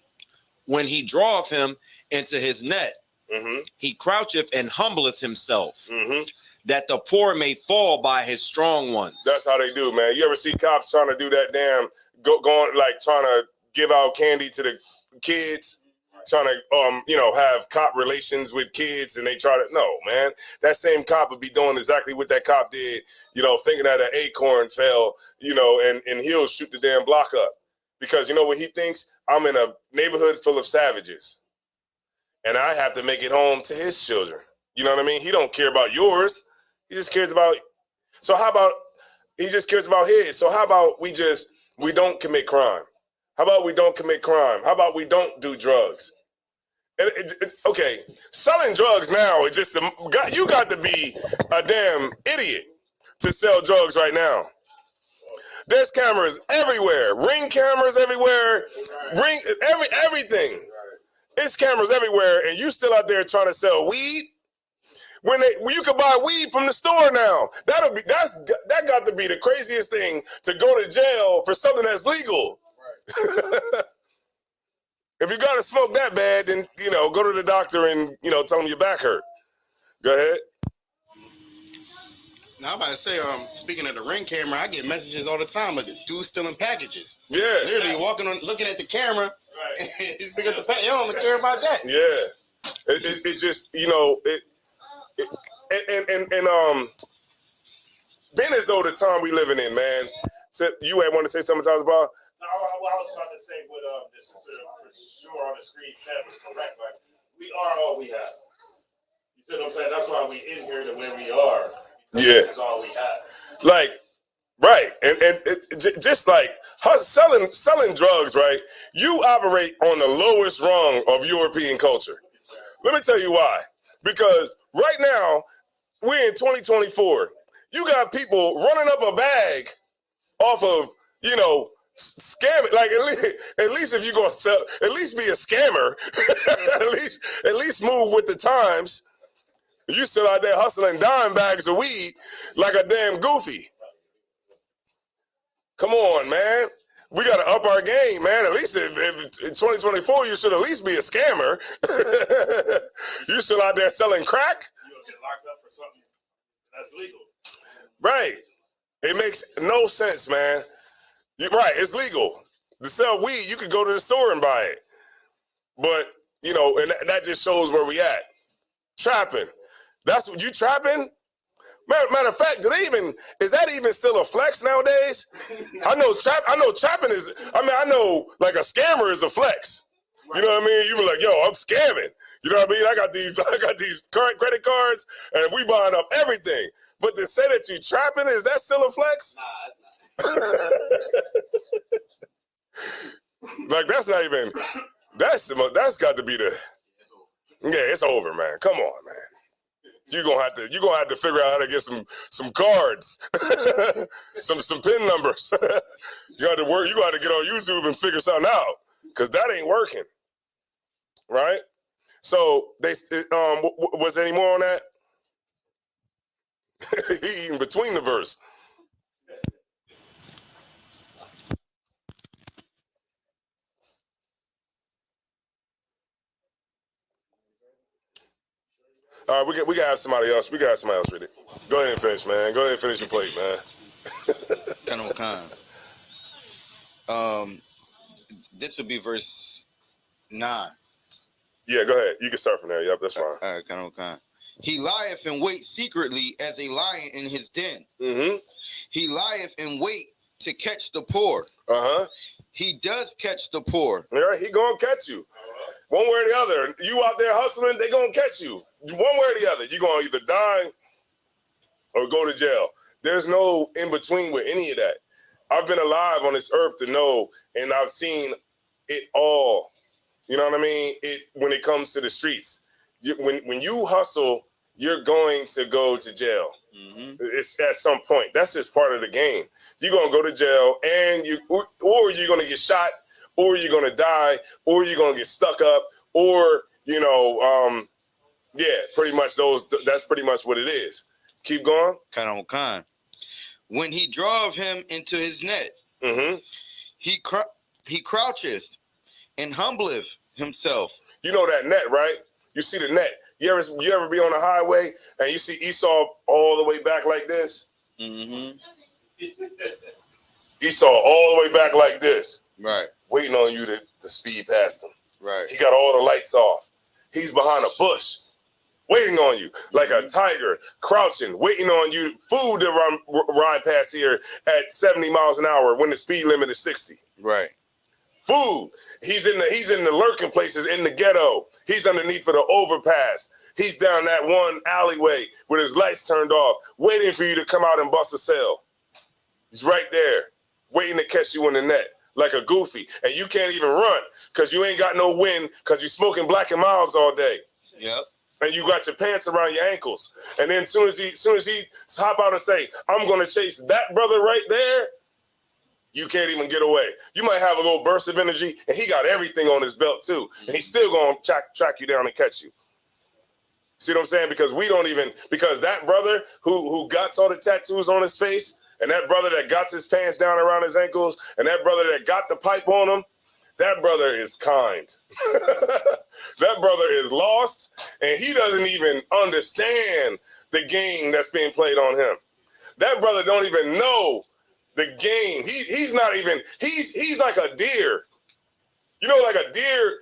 When he draweth him into his net, Mm-hmm. he croucheth and humbleth himself, Mm-hmm. that the poor may fall by his strong ones. That's how they do, man. You ever see cops trying to do that damn going like trying to give out candy to the kids, trying to have cop relations with kids, and they try to man. That same cop would be doing exactly what that cop did, thinking that an acorn fell, and he'll shoot the damn block up. Because you know what he thinks? I'm in a neighborhood full of savages. And I have to make it home to his children. You know what I mean? He don't care about yours. He just cares about. So how about he just cares about his? So how about we don't commit crime? How about we don't commit crime? How about we don't do drugs? Okay, selling drugs now is just you got to be a damn idiot to sell drugs right now. There's cameras everywhere, ring cameras everywhere, everything. It's cameras everywhere, and you still out there trying to sell weed when you can buy weed from the store now. That got to be the craziest thing, to go to jail for something that's legal. Right. If you gotta smoke that bad, then go to the doctor and tell them your back hurt. Go ahead. Now I'm about to say, speaking of the ring camera, I get messages all the time of dudes stealing packages. Yeah. Literally walking on, looking at the camera. Right. He's pick up the package. You don't care about that. Yeah. It's just, being as though the time we living in, man. So you had want to say something, Tyler Bob? No, I was about to say what the sister for sure on the screen said was correct. Like, we are all we have. You see what I'm saying? That's why we in here the way we are. Yeah. This is all we have. Like, right. And just like selling drugs, right? You operate on the lowest rung of European culture. Let me tell you why. Because right now, we're in 2024. You got people running up a bag off of, scamming. Like at least if you're gonna sell, at least be a scammer. at least move with the times. You still out there hustling dime bags of weed like a damn goofy. Come on, man. We gotta up our game, man. At least if in 2024, you should at least be a scammer. You still out there selling crack? You'll get locked up for something that's legal. Right. It makes no sense, man. You're right, it's legal. To sell weed, you could go to the store and buy it. But, and that just shows where we at. Trapping. That's what you trapping? Matter of fact, is that even still a flex nowadays? I know trapping is, I know like a scammer is a flex. You know what I mean? You be like, yo, I'm scamming. You know what I mean? I got these current credit cards and we buying up everything. But to say that you trapping, is that still a flex? Nah, it's not. Like that's not even, that's got to be it's over, man. Come on, man. You're gonna have to figure out how to get some cards, some PIN numbers. You got to work. You got to get on YouTube and figure something out, because that ain't working, right? So was there any more on that? He eating between the verse. All right, we gotta have somebody else. We got somebody else read it. Go ahead and finish, man. Go ahead and finish your plate, man. This would be verse 9. Yeah, go ahead. You can start from there. Yep, that's fine. All right, kind of. He lieth in wait secretly as a lion in his den. Mm-hmm. He lieth in wait to catch the poor. Uh-huh. He does catch the poor. All right, he gonna catch you. One way or the other. You out there hustling, they gonna catch you. One way or the other. You're gonna either die or go to jail. There's no in between with any of that. I've been alive on this earth to know, and I've seen it all. You know what I mean? When it comes to the streets. When you hustle, you're going to go to jail. Mm-hmm. It's at some point. That's just part of the game. You're gonna go to jail, and or you're gonna get shot, or you're gonna die, or you're gonna get stuck up, or Yeah, pretty much that's pretty much what it is. Keep going. Khan. When he drove him into his net, he croucheth and humbleth himself. You know that net, right? You see the net. You ever be on the highway and you see Esau all the way back like this? Esau all the way back like this. Right. Waiting on you to speed past him. Right. He got all the lights off. He's behind a bush, waiting on you like a tiger, crouching, waiting on you. Food to ride past here at 70 miles an hour when the speed limit is 60. Right. Food. He's in the lurking places in the ghetto. He's underneath of the overpass. He's down that one alleyway with his lights turned off, waiting for you to come out and bust a cell. He's right there, waiting to catch you in the net like a goofy. And you can't even run because you ain't got no wind because you're smoking Black and Milds all day. Yep. And you got your pants around your ankles. And then soon as he hop out and say, I'm going to chase that brother right there, you can't even get away. You might have a little burst of energy, and he got everything on his belt too. And he's still going to track you down and catch you. See what I'm saying? Because that brother who got all the tattoos on his face, and that brother that got his pants down around his ankles, and that brother that got the pipe on him, that brother is kind. That brother is lost, and he doesn't even understand the game that's being played on him. That brother don't even know the game. He's not even, he's like a deer. You know, like a deer,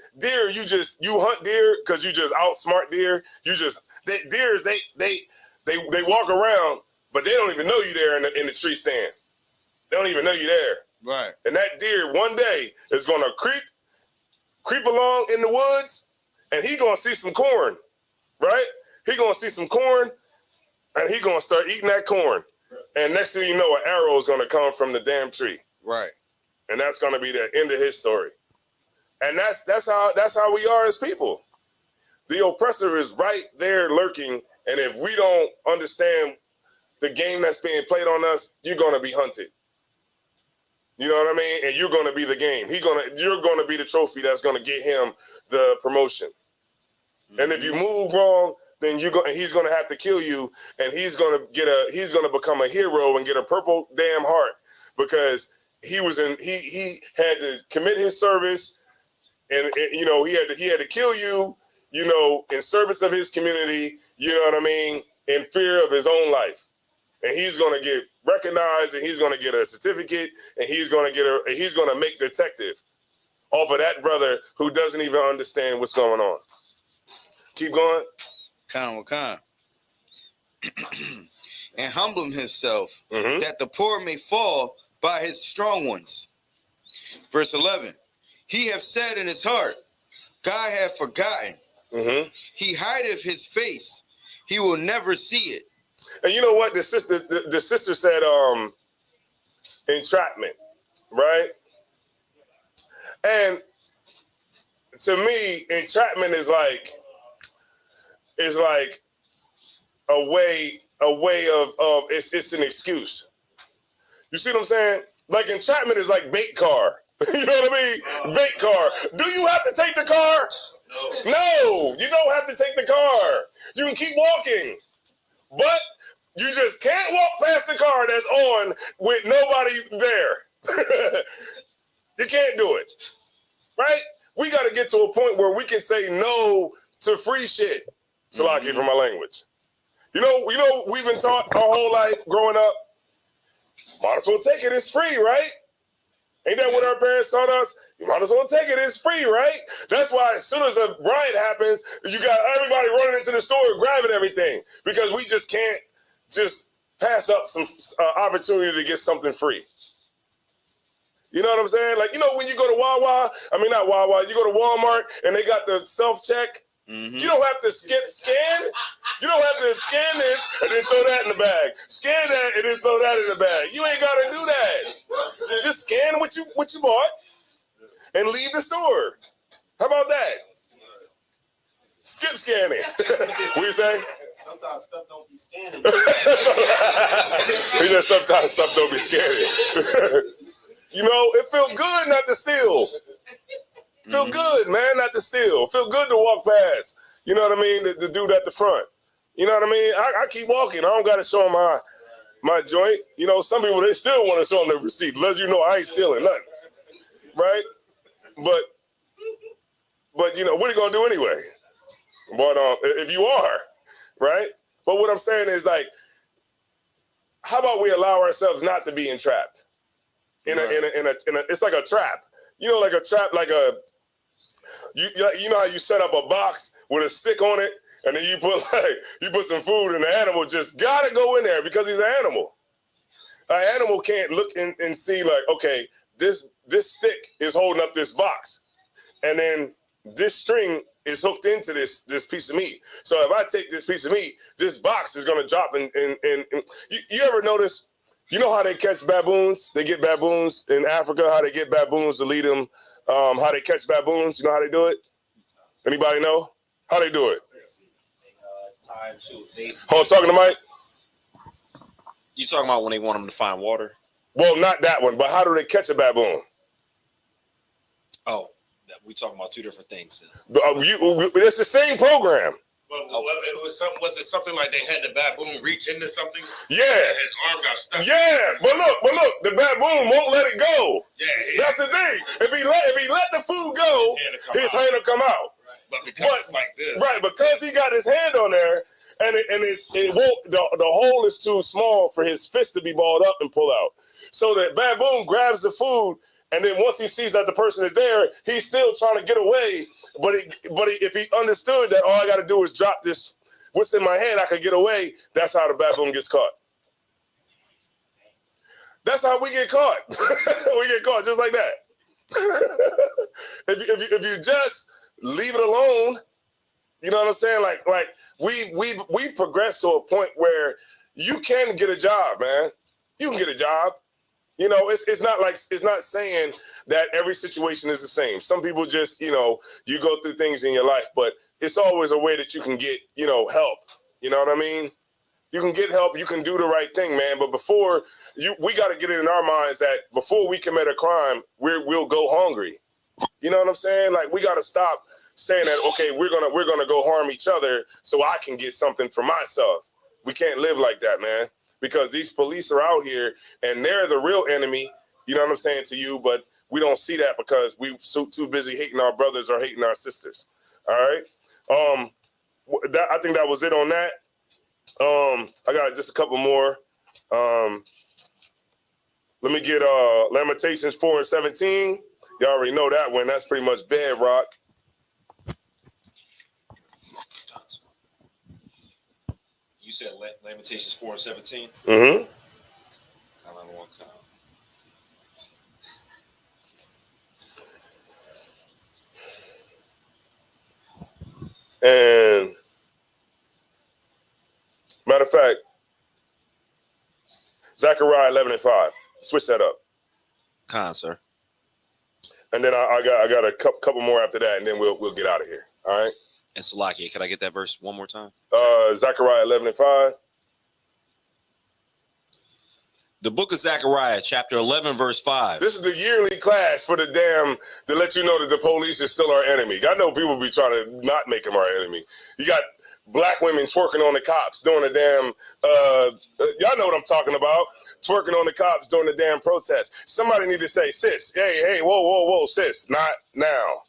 you hunt deer because you just outsmart deer. Deers, they walk around, but they don't even know you there in the tree stand. They don't even know you there. Right. And that deer one day is gonna creep along in the woods, and he gonna see some corn, right? He gonna see some corn, and he gonna start eating that corn. And next thing you know, an arrow is gonna come from the damn tree. Right. And that's gonna be the end of his story. And that's how we are as people. The oppressor is right there lurking, and if we don't understand the game that's being played on us, you're gonna be hunted. You know what I mean? And you're gonna be the game. You're gonna be the trophy that's gonna get him the promotion. And if you move wrong, then he's gonna have to kill you, and he's gonna become a hero and get a purple damn heart because he had to commit his service, and he had to kill you, in service of his community. You know what I mean? In fear of his own life, and he's gonna get recognized, and he's gonna get a certificate, and he's gonna make detective off of that brother who doesn't even understand what's going on. Keep going. Khan. And humble himself, that the poor may fall by his strong ones. Verse 11. He hath said in his heart, God hath forgotten. He hideth his face. He will never see it. And you know what? The sister said entrapment, right? And to me, entrapment is like a way of it's an excuse. You see what I'm saying? Like entrapment is like bait car. You know what I mean? Bait car. Do you have to take the car? No, you don't have to take the car. You can keep walking. But you just can't walk past the car that's on with nobody there. You can't do it. Right? We got to get to a point where we can say no to free shit. Salaki for my language. You know, we've been taught our whole life growing up, might as well take it, it's free, right? Ain't that what our parents taught us? You might as well take it, it's free, right? That's why as soon as a riot happens, you got everybody running into the store grabbing everything because we just can't just pass up some opportunity to get something free. You know what I'm saying? Like, when you go to not Wawa, you go to Walmart and they got the self-check. You don't have to scan. You don't have to scan this and then throw that in the bag. Scan that and then throw that in the bag. You ain't got to do that. Just scan what you bought and leave the store. How about that? Skip scanning. What you say? Sometimes stuff don't be scanning. He said sometimes stuff don't be scanning. It felt good not to steal. Feel good, man, not to steal. Feel good to walk past. You know what I mean? The dude at the front. You know what I mean? I keep walking. I don't got to show him my joint. You know, some people, they still want to show them their receipt. Let you know I ain't stealing nothing. Right? But you know, what are you going to do anyway? But if you are, right? But what I'm saying is, like, how about we allow ourselves not to be entrapped? It's like a trap. You know, like a trap, like you know how you set up a box with a stick on it, and then you put some food, and the animal just gotta go in there because he's an animal. An animal can't look and see, like, okay, this stick is holding up this box, and then this string is hooked into this piece of meat. So if I take this piece of meat, this box is gonna drop in. You ever notice? You know how they catch baboons? They get baboons in Africa. How they get baboons to lead them? How they catch baboons? You know how they do it? Anybody know how they do it? Hold on, talking to Mike. You talking about when they want them to find water? Well, not that one, but how do they catch a baboon? Oh, we talking about two different things. It's the same program. Well, was it something like they had the baboon reach into something? Yeah. His arm got stuck. Yeah, but look, the baboon won't let it go. Yeah. That's the thing. If he let the food go, his hand will come out. Right. But because it's like this. Right, because he got his hand on there, and it won't. The hole is too small for his fist to be balled up and pull out. So the baboon grabs the food, and then once he sees that the person is there, he's still trying to get away. But if he understood that all I got to do is drop this, what's in my hand, I could get away. That's how the baboon gets caught. That's how we get caught. We get caught just like that. If you just leave it alone, you know what I'm saying? Like we've progressed to a point where you can get a job, man. You can get a job. You know, it's not saying that every situation is the same. Some people just, you know, you go through things in your life, but it's always a way that you can get, you know, help. You know what I mean? You can get help. You can do the right thing, man. But we got to get it in our minds that before we commit a crime, we'll go hungry. You know what I'm saying? Like, we got to stop saying that, okay, we're gonna go harm each other so I can get something for myself. We can't live like that, man. Because these police are out here and they're the real enemy, you know what I'm saying, to you, but we don't see that because we too busy hating our brothers or hating our sisters. All right. I think that was it on that. I got just a couple more. Let me get Lamentations 4 and 17. You already know that one. That's pretty much bedrock. You said Lamentations 4 and 17? Mm-hmm. And matter of fact, Zechariah 11 and 5. Switch that up. Sir. And then I got a couple more after that, and then we'll get out of here. All right. And Salakia, could I get that verse one more time? Zechariah 11 and 5. The book of Zechariah, chapter 11, verse 5. This is the yearly class for to let you know that the police is still our enemy. I know people be trying to not make them our enemy. You got black women twerking on the cops doing a damn, y'all know what I'm talking about. Twerking on the cops during the damn protest. Somebody need to say, sis, hey, whoa, sis, not now.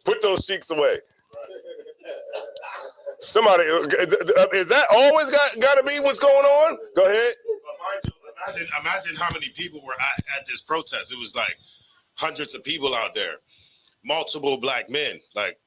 Put those cheeks away. Somebody, is that always got to be what's going on? Go ahead. Imagine how many people were at this protest. It was like hundreds of people out there, multiple black men, like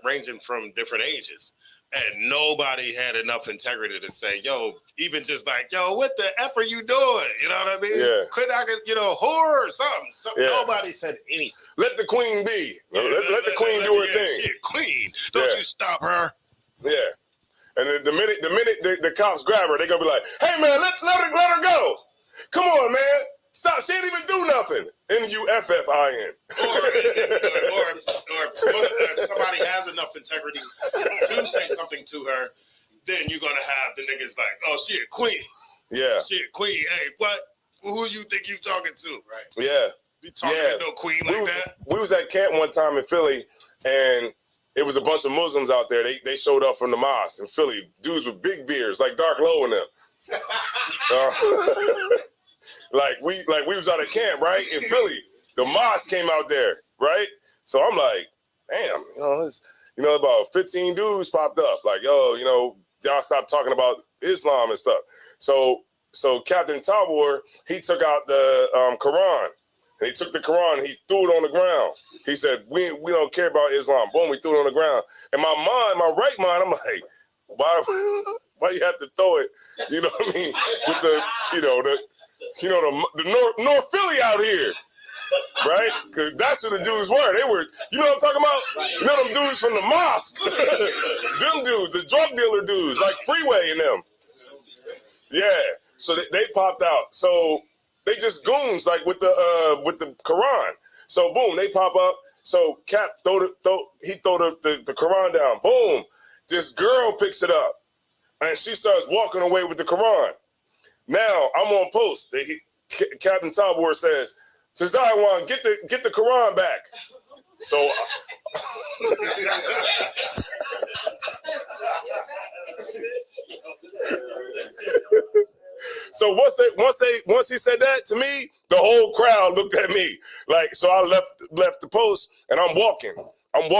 ranging from different ages. And nobody had enough integrity to say, yo, even just like, yo, what the F are you doing? You know what I mean? Yeah. Could I get, whore or something? Yeah. Nobody said anything. Let the queen be. Yeah, let the queen do her thing. Shit, queen. Don't you stop her. Yeah. And then the minute the cops grab her, they're going to be like, hey, man, let her go. Come on, man. Stop. She didn't even do nothing. N-U-F-F-I-N. Or if somebody has enough integrity to say something to her, then you're going to have the niggas like, oh, she a queen. Yeah. She a queen. Hey, what? Who you think you talking to? Right. Yeah. You talking to no queen like that? We was at camp one time in Philly, and it was a bunch of Muslims out there. They showed up from the mosque in Philly. Dudes with big beards, like Dark Low and them. Like we was out at camp, right, in Philly. The mosque came out there, right? So I'm like, damn, about 15 dudes popped up. Like, yo, y'all stop talking about Islam and stuff. So Captain Tabor, he took out the Quran. And he took the Quran and he threw it on the ground. He said, we don't care about Islam. Boom, we threw it on the ground. And my right mind, I'm like, why you have to throw it? You know what I mean? With the North Philly out here. Right? Because that's who the dudes were. They were, you know what I'm talking about? You know them dudes from the mosque. Them dudes, the drug dealer dudes, like Freeway and them. Yeah. So they popped out. So they just goons, like with the Quran. So boom, they pop up. So Cap throw the Quran down. Boom. This girl picks it up. And she starts walking away with the Quran. Now I'm on post. Captain Tabor says, Tazaiwan, get the Quran back. So so once he said that to me, the whole crowd looked at me. Like, so I left the post and I'm walking. And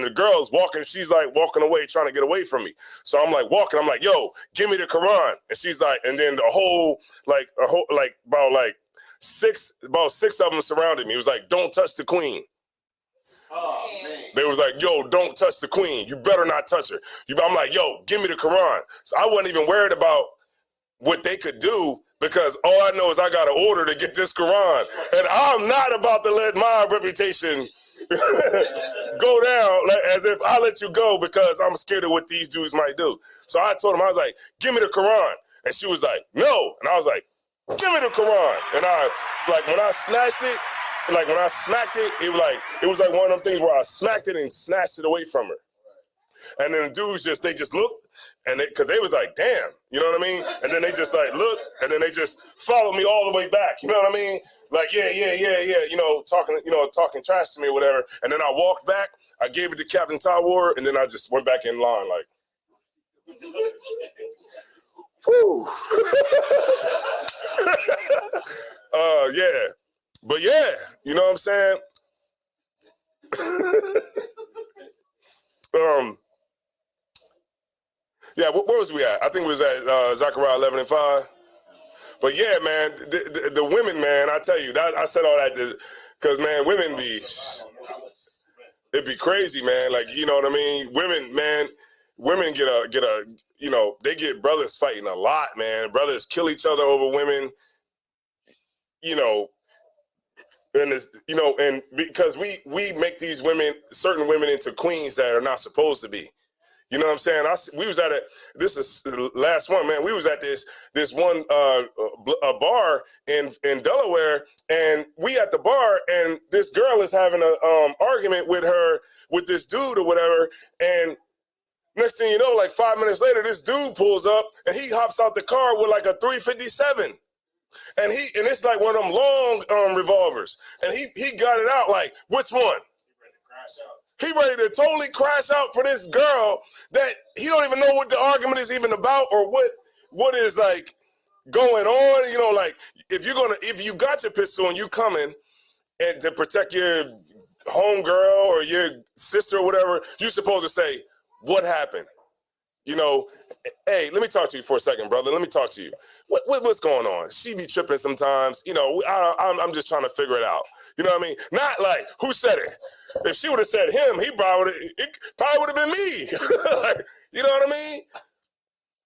the girl's walking. She's like walking away, trying to get away from me. So I'm like walking. I'm like, yo, give me the Quran. And she's like, and then about six of them surrounded me. It was like, don't touch the queen. Oh, man. They was like, yo, don't touch the queen. You better not touch her. I'm like, yo, give me the Quran. So I wasn't even worried about what they could do, because all I know is I got an order to get this Quran. And I'm not about to let my reputation go down as if I let you go because I'm scared of what these dudes might do. So I told him, I was like, give me the Quran. And she was like, no. And I was like, give me the Quran. And it's like when I snatched it, like when I smacked it, it was like one of them things where I smacked it and snatched it away from her. And then the dudes they just looked, and because they was like, damn, you know what I mean? And then they just like looked, and then they just followed me all the way back. You know what I mean? Like, yeah, talking trash to me or whatever. And then I walked back, I gave it to Captain Tawar, and then I just went back in line like, whew. Yeah. But yeah, you know what I'm saying? Yeah, where was we at? I think it was at Zechariah 11:5. But yeah, man, the women, man, I tell you, I said all that because, man, women it'd be crazy, man. Like, you know what I mean? Women they get brothers fighting a lot, man. Brothers kill each other over women, and because we make these certain women into queens that are not supposed to be. You know what I'm saying? We was at this is the last one, man. We was at this one a bar in Delaware, and we at the bar, and this girl is having a argument with this dude or whatever, and next thing you know, like 5 minutes later, this dude pulls up and he hops out the car with like a .357. And it's like one of them long revolvers. And he got it out like, which one? He ready to totally crash out for this girl that he don't even know what the argument is even about or what is like going on. Like if you got your pistol and you coming and to protect your homegirl or your sister or whatever, you're supposed to say, what happened? Hey, let me talk to you for a second, brother. Let me talk to you. What's going on? She be tripping sometimes. I'm just trying to figure it out. You know what I mean? Not like, who said it? If she would have said him, it probably would have been me. Like, you know what I mean?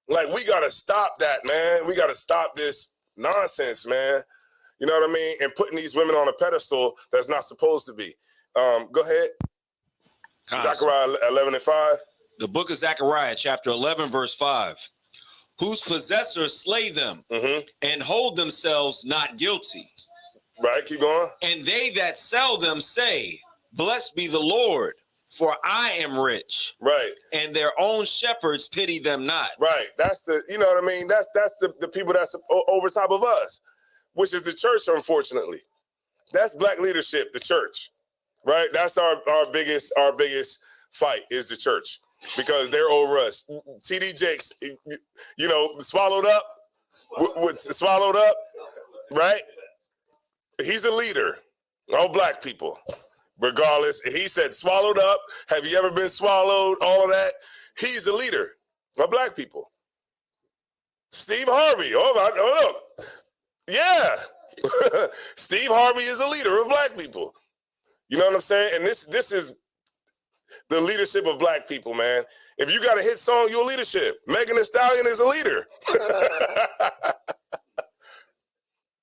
Like, we got to stop that, man. We got to stop this nonsense, man. You know what I mean? And putting these women on a pedestal that's not supposed to be. Go ahead. Zechariah 11:5. The book of Zechariah, chapter 11, verse 5. Whose possessors slay them and hold themselves not guilty. Right, keep going. And they that sell them say, blessed be the Lord, for I am rich. Right. And their own shepherds pity them not. Right. That's you know what I mean? That's the people that's over top of us, which is the church, unfortunately. That's black leadership, the church, right? That's our biggest fight is the church because they're over us. T.D. Jakes, you know, swallowed up, right? He's a leader of black people, regardless. He said, swallowed up. Have you ever been swallowed? All of that. He's a leader of black people. Steve Harvey. Oh, look. Yeah. Steve Harvey is a leader of black people. You know what I'm saying? And this is the leadership of black people, man. If you got a hit song, you're a leadership. Megan Thee Stallion is a leader.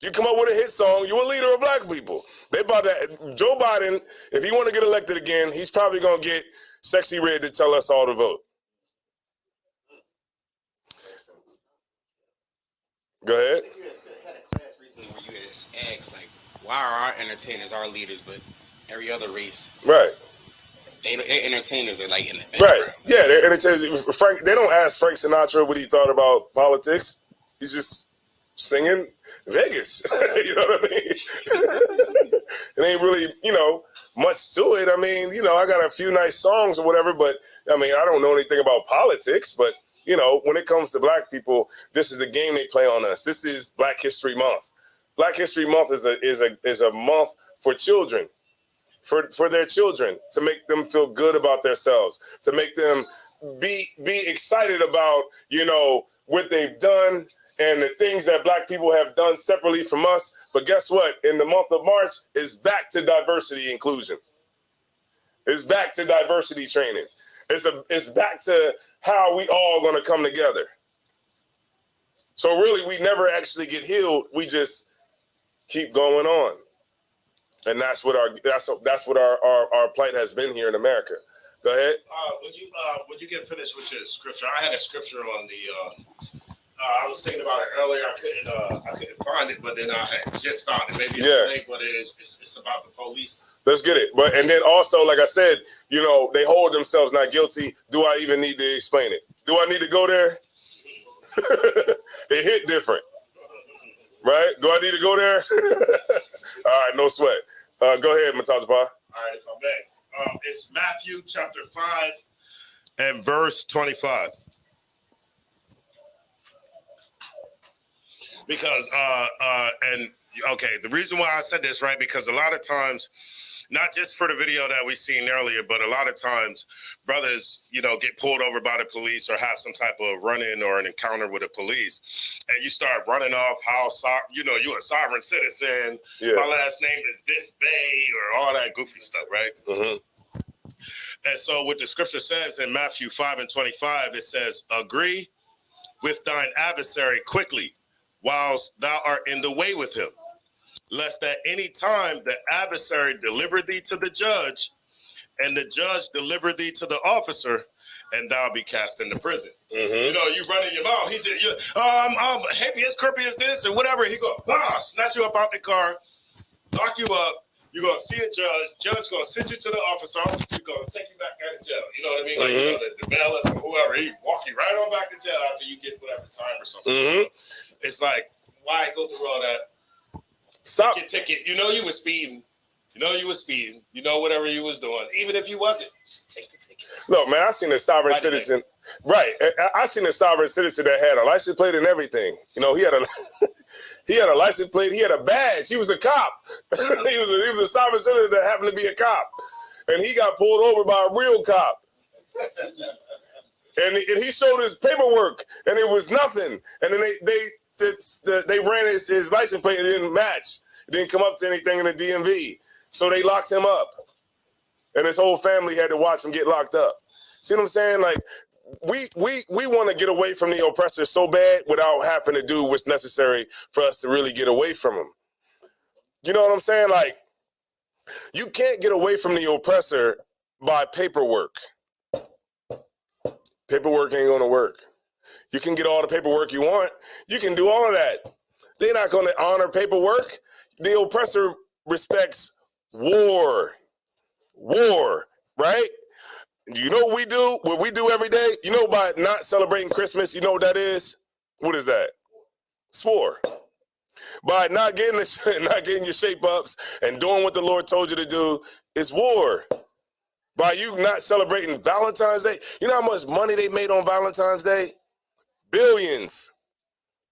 You come up with a hit song, you're a leader of black people. They about that. Joe Biden, if he want to get elected again, he's probably going to get Sexy Red to tell us all to vote. Go ahead. You had a class recently where you had asked, like, why are our entertainers our leaders, but every other race? Right. Their entertainers are like in the background. Right. Yeah, they're entertainers. They don't ask Frank Sinatra what he thought about politics. He's just singing Vegas. You know what I mean? It ain't really, you know, much to it. I mean, you know, I got a few nice songs or whatever, but I mean, I don't know anything about politics, but you know, when it comes to black people, this is the game they play on us. This is Black History Month. Black History Month is a month for children, for their children, to make them feel good about themselves, to make them be excited about, you know, what they've done and the things that black people have done separately from us. But guess what? In the month of March, it's back to diversity inclusion. It's back to diversity training. It's back to how we all going to come together. So really, we never actually get healed. We just keep going on, and that's what our plight has been here in America. Go ahead. When you get finished with your scripture, I had a scripture on the. I was thinking about it earlier. I couldn't find it, but then I had just found it. Maybe it's late, but it's about the police. Let's get it. But and then also, like I said, you know, they hold themselves not guilty. Do I even need to explain it? Do I need to go there? It hit different, right? Do I need to go there? All right, no sweat. Go ahead, Matazapa. All right, if I'm back. It's Matthew chapter 5 and verse 25. Because the reason why I said this, right, because a lot of times, not just for the video that we seen earlier, but a lot of times brothers, you know, get pulled over by the police or have some type of run-in or an encounter with the police, and you start running off how, you know, you're a sovereign citizen, my last name is this Bay, or all that goofy stuff, right? Mm-hmm. And so what the scripture says in Matthew 5 and 25, it says, agree with thine adversary quickly, whilst thou art in the way with him, lest at any time the adversary deliver thee to the judge, and the judge deliver thee to the officer, and thou be cast into prison. Mm-hmm. You know, you running your mouth. He did, I'm happy as creepy as this, or whatever. He go, snatch you up out the car, lock you up. You're gonna see a judge. Judge gonna send you to the officer. Officer gonna take you back out of jail. You know what I mean? Like, you know, the bailiff or whoever, he walk you right on back to jail after you get whatever time or something. Mm-hmm. So it's like, why go through all that? Stop your ticket. You know you were speeding. You know you were speeding. You know whatever you was doing. Even if you wasn't, just take the ticket. Look, man, I seen a sovereign citizen. Right. I seen a sovereign citizen that had a license plate and everything. You know, he had a license plate. He had a badge. He was a cop. he was a sovereign citizen that happened to be a cop, and he got pulled over by a real cop. And he showed his paperwork, and it was nothing. And then they ran his license plate and it didn't match. It didn't come up to anything in the DMV. So they locked him up. And his whole family had to watch him get locked up. See what I'm saying? Like, we want to get away from the oppressor so bad without having to do what's necessary for us to really get away from him. You know what I'm saying? Like, you can't get away from the oppressor by paperwork. Paperwork ain't gonna work. You can get all the paperwork you want. You can do all of that. They're not gonna honor paperwork. The oppressor respects war, right? You know what we do? What we do every day? You know, by not celebrating Christmas, you know what that is? What is that? It's war. By not getting your shape ups and doing what the Lord told you to do, it's war. By you not celebrating Valentine's Day, you know how much money they made on Valentine's Day? Billions.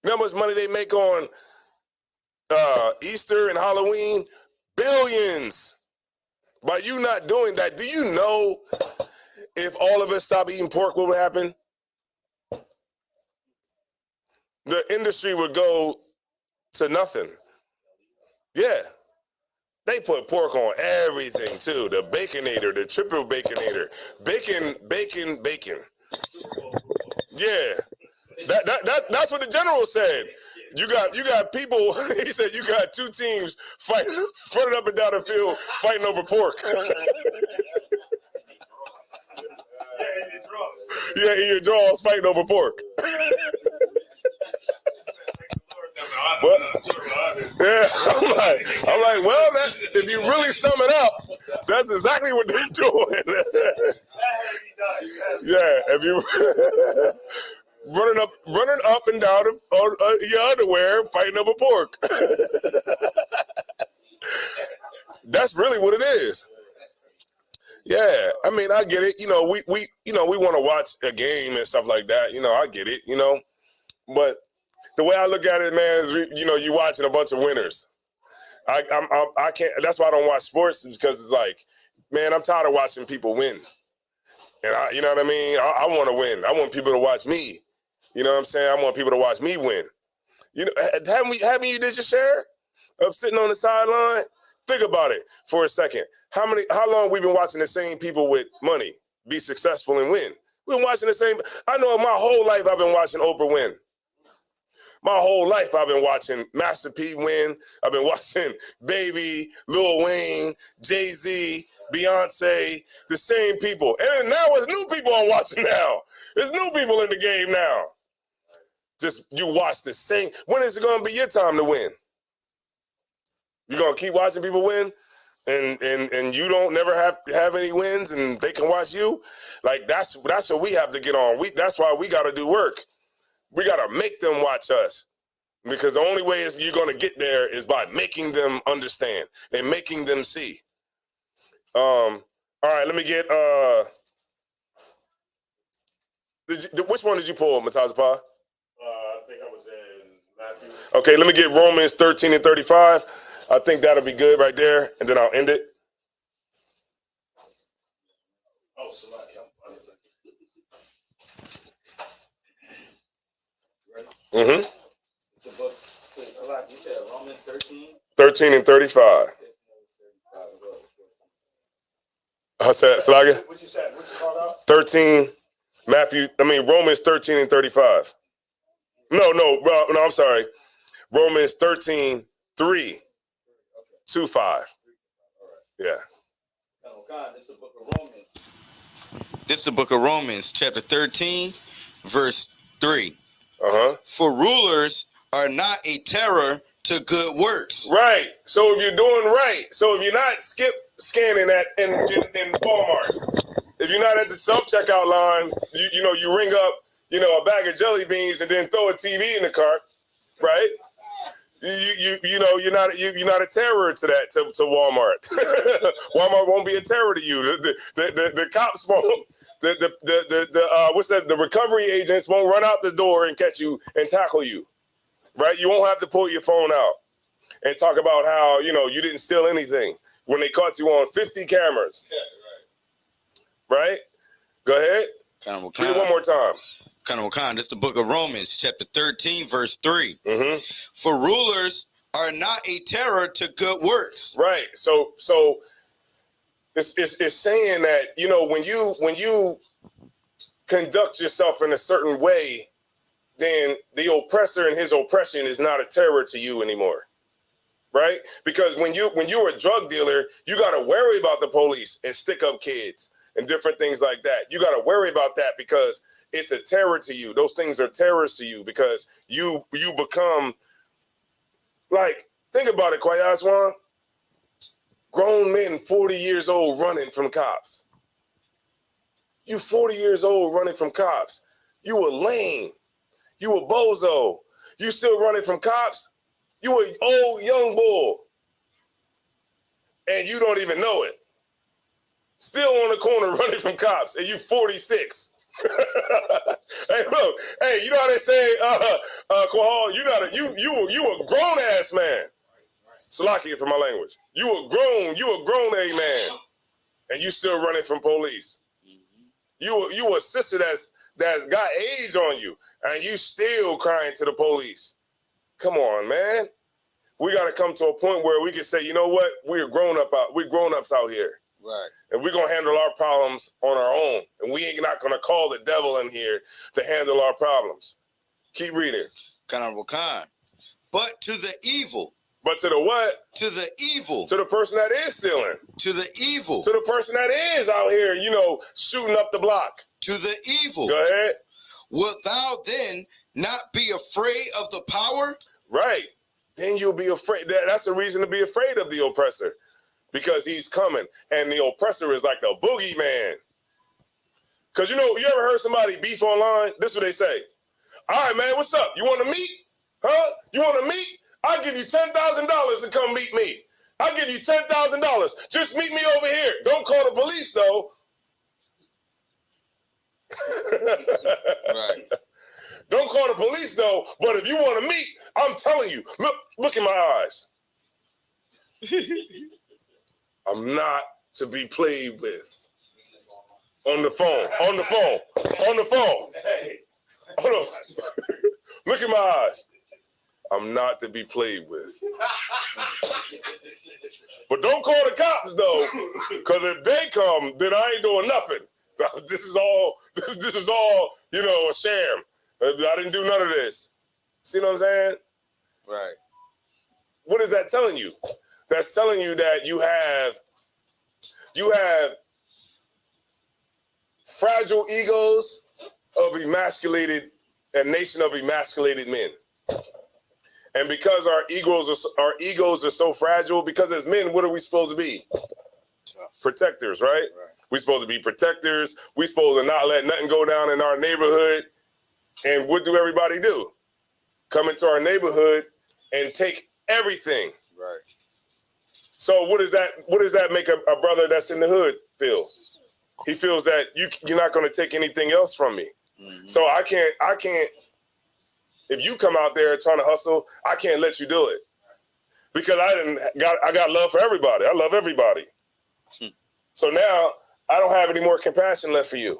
You know how much money they make on Easter and Halloween? Billions. By you not doing that, do you know if all of us stop eating pork, what would happen? The industry would go to nothing. Yeah. They put pork on everything too. The Baconator, the triple Baconator. Bacon. Yeah. That's what the general said. You got people, he said you got two teams fighting, running up and down the field, fighting over pork. Yeah, in your draws, fighting over pork. But, yeah, I'm like, well, if you really sum it up, that's exactly what they're doing. Yeah, if you running up and down your underwear, fighting over pork. That's really what it is. Yeah, I mean, I get it. We want to watch a game and stuff like that. I get it. But the way I look at it, man, is you watching a bunch of winners. I can't. That's why I don't watch sports, because it's like, man, I'm tired of watching people win. And you know what I mean? I want to win. I want people to watch me. You know what I'm saying? I want people to watch me win. Haven't you did your share of sitting on the sideline? Think about it for a second. How long we've been watching the same people with money be successful and win? We've been watching the same. I know my whole life I've been watching Oprah win. My whole life I've been watching Master P win. I've been watching Baby, Lil Wayne, Jay-Z, Beyonce, the same people. And now it's new people I'm watching now. There's new people in the game now. Just you watch the same. When is it going to be your time to win? You're going to keep watching people win? And you don't never have any wins and they can watch you? Like, that's what we have to get on. That's why we got to do work. We got to make them watch us, because the only way you're going to get there is by making them understand and making them see. All right, let me get, which one did you pull, Matazapa? I think I was in Matthew. Okay, let me get Romans 13 and 35. I think that'll be good right there, and then I'll end it. Oh, Salaki. Mm-hmm. The book, you said Romans 13? 13 and 35. I said, Salaga? What you said? What you called out? 13, Romans 13 and 35. No, I'm sorry. Romans 13, 3 to 5. Yeah. This is the book of Romans. This is the book of Romans, chapter 13, verse 3. For rulers are not a terror to good works. Right. So if you're doing right, so if you're not scanning in Walmart, if you're not at the self-checkout line, you ring up, a bag of jelly beans and then throw a TV in the cart, right? You're not a terror to Walmart. Walmart won't be a terror to you. The cops won't. The recovery agents won't run out the door and catch you and tackle you, right? You won't have to pull your phone out and talk about how, you didn't steal anything when they caught you on 50 cameras. Yeah, right. Go ahead. Read it one more time. This is the book of Romans, chapter 13, verse 3. Mm-hmm. For rulers are not a terror to good works. Right. So it's saying that, when you conduct yourself in a certain way, then the oppressor and his oppression is not a terror to you anymore. Right? Because when you're a drug dealer, you got to worry about the police and stick up kids and different things like that. You got to worry about that because it's a terror to you. Those things are terrors to you because you become, like, think about it, Kwayaswan. Grown men 40 years old running from cops. You 40 years old running from cops. You a lame. You a bozo. You still running from cops? You an old young bull. And you don't even know it. Still on the corner running from cops, and you 46. Hey, look, hey, you know how they say, Quahal, you a grown ass man. Salakia for my language. You a grown A man, and you still running from police. You a sister that's got age on you, and you still crying to the police. Come on, man. We got to come to a point where we can say, you know what? We're grown-ups out here. Right. And we're going to handle our problems on our own. And we ain't not going to call the devil in here to handle our problems. Keep reading. Honorable Khan. But to the evil. But to the what? To the evil. To the person that is stealing. To the evil. To the person that is out here, shooting up the block. To the evil. Go ahead. Wilt thou then not be afraid of the power? Right. Then you'll be afraid. That's the reason to be afraid of the oppressor. Because he's coming. And the oppressor is like the boogeyman. Because, you ever heard somebody beef online? This is what they say. All right, man, what's up? You want to meet? Huh? You want to meet? I'll give you $10,000 to come meet me. I'll give you $10,000. Just meet me over here. Don't call the police, though. Right. Don't call the police, though. But if you want to meet, I'm telling you, look in my eyes. I'm not to be played with. On the phone. Hold on. Look in my eyes. I'm not to be played with. But don't call the cops, though, because if they come, then I ain't doing nothing. This is all, a sham. I didn't do none of this. See what I'm saying? Right. What is that telling you? That's telling you that you have fragile egos of a nation of emasculated men. And because our egos are so fragile, because as men, what are we supposed to be? Protectors, right? We're supposed to be protectors. We're supposed to not let nothing go down in our neighborhood. And what do everybody do? Come into our neighborhood and take everything. Right. So what does that make a brother that's in the hood feel? He feels that you're not going to take anything else from me. Mm-hmm. So I can't. If you come out there trying to hustle, I can't let you do it because I got love for everybody. I love everybody. So now I don't have any more compassion left for you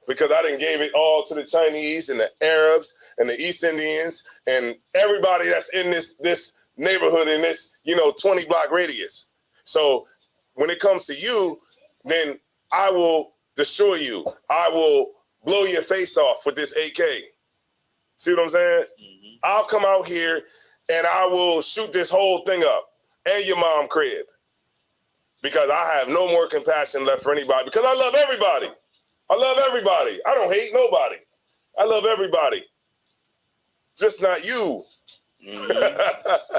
because I done gave it all to the Chinese and the Arabs and the East Indians and everybody that's in this neighborhood in this 20 block radius. So when it comes to you, then I will destroy you. I will blow your face off with this AK. See what I'm saying? Mm-hmm. I'll come out here and I will shoot this whole thing up and your mom crib because I have no more compassion left for anybody because I love everybody. I love everybody. I don't hate nobody. I love everybody. Just not you. Mm-hmm.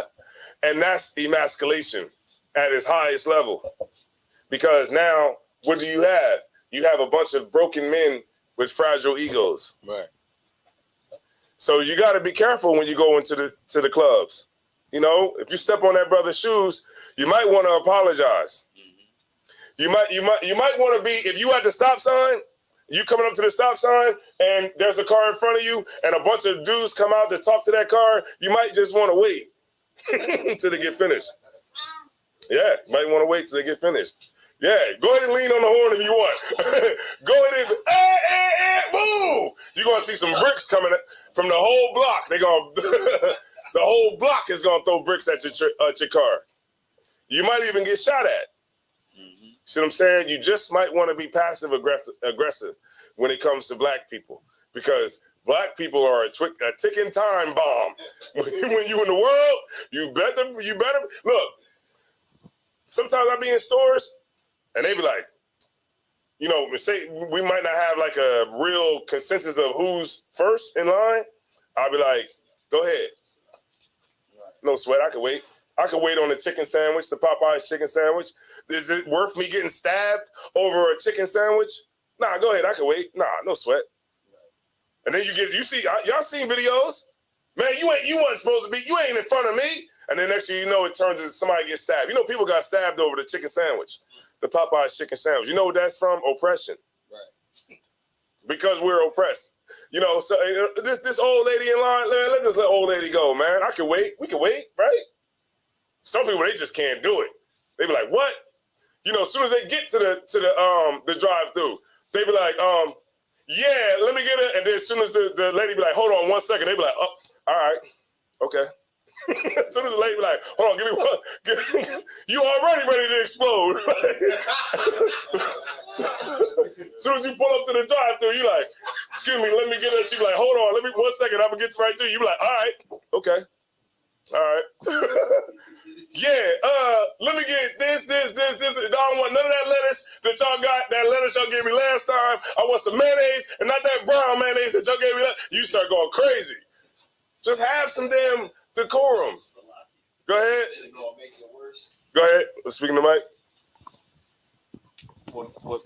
And that's emasculation at its highest level. Because now, what do you have? You have a bunch of broken men with fragile egos. Right. So you got to be careful when you go into the clubs. If you step on that brother's shoes, you might want to apologize. Mm-hmm. You might want to be, if you at the stop sign, you coming up to the stop sign and there's a car in front of you and a bunch of dudes come out to talk to that car, you might just want to wait till they get finished. Yeah, might want to wait till they get finished. Yeah, go ahead and lean on the horn if you want. Go ahead and boom! You're gonna see some bricks coming from the whole block. The whole block is gonna throw bricks at your car. You might even get shot at. Mm-hmm. See what I'm saying? You just might want to be passive aggressive when it comes to black people because black people are a ticking time bomb. When you in the world, you better look. Sometimes I be in stores. And they be like, say we might not have like a real consensus of who's first in line. I'll be like, go ahead. No sweat, I can wait. I can wait on the chicken sandwich, the Popeye's chicken sandwich. Is it worth me getting stabbed over a chicken sandwich? Nah, go ahead, I can wait. Nah, no sweat. And then y'all seen videos Man, you weren't supposed to be. You ain't in front of me. And then next thing you know, it turns into somebody gets stabbed. You know, people got stabbed over the chicken sandwich, the Popeye's chicken sandwich. You know what that's from? Oppression. Right. Because we're oppressed. You know, so this old lady in line, let's just let old lady go, man. I can wait. We can wait, right? Some people, they just can't do it. They be like, what? You know, as soon as they get to the drive-through, they be like, yeah, let me get it. And then as soon as the lady be like, hold on 1 second, they be like, oh, all right, okay. As soon as the lady be like, hold on, give me one. You already ready to explode. As soon as you pull up to the drive-thru, you like, excuse me, let me get it. She be like, hold on, let me 1 second, I'm gonna get right to you. You be like, all right, okay. All right. Yeah, let me get this. I don't want none of that lettuce that y'all got, that lettuce y'all gave me last time. I want some mayonnaise and not that brown mayonnaise that y'all gave me. You start going crazy. Just have some damn decorum. Go ahead. Go ahead. Speaking to Mike.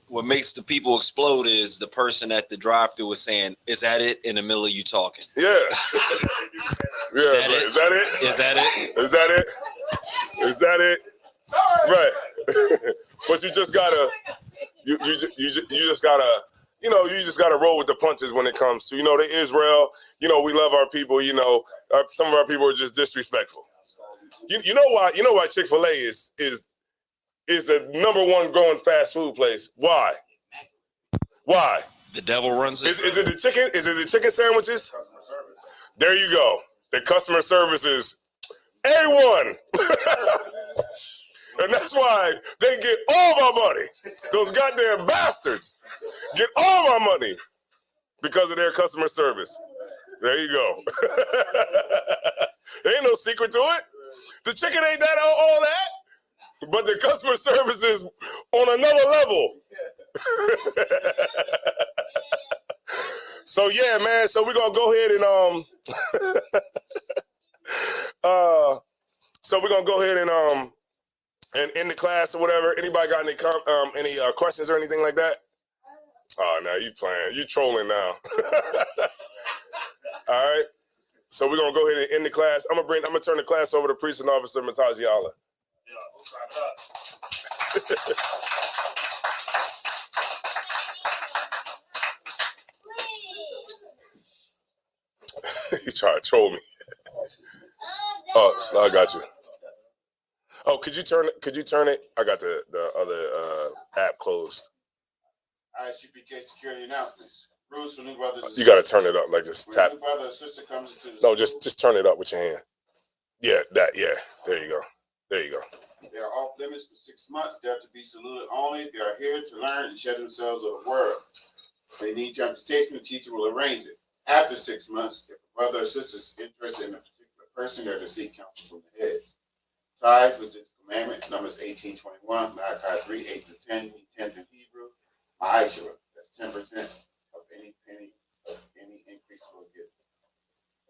What makes the people explode is the person at the drive-thru is saying, "Is that it?" In the middle of you talking. Yeah. Yeah. Is that right. it? Is that it? Is that it? Is that it? Is that it? Right. But you just gotta, you just gotta, you know, you just gotta roll with the punches when it comes to, you know, the Israel. You know, we love our people. You know, some of our people are just disrespectful. You know why? You know why Chick-fil-A is the #1 growing fast food place? Why? Why? The devil runs it. Is it the chicken? Is it the chicken sandwiches? There you go. The customer service is A1. And that's why they get all of our money. Those goddamn bastards get all of our money because of their customer service. There you go. There ain't no secret to it. The chicken ain't that all that, but the customer service is on another level. So yeah, man. So we're gonna go ahead and so we're gonna go ahead and end the class or whatever. Anybody got any questions or anything like that? Oh, no, you playing. You trolling now. All right. So we're gonna go ahead and end the class. I'm gonna turn the class over to Precinct Officer Matajiala. He tried to troll me. Oh, so I got you. Oh, could you turn it? I got the other app closed. ISUPK security announcements. Rules for new brothers. You got to turn it up, like just tap. New brother or sister comes into the No, school, just turn it up with your hand. Yeah, that. Yeah, there you go. There you go. they are off limits for 6 months. They are to be saluted only. They are here to learn and share themselves with the world. If they need transportation, the teacher will arrange it. After 6 months, if a brother or sister is interested in a particular person, they're to seek counsel from the heads. Ties, which is commandment, Numbers 18:21, Malachi 3:8-10, 10th in Hebrew, Ma'ashera, that's 10% of any penny of any increase we'll get.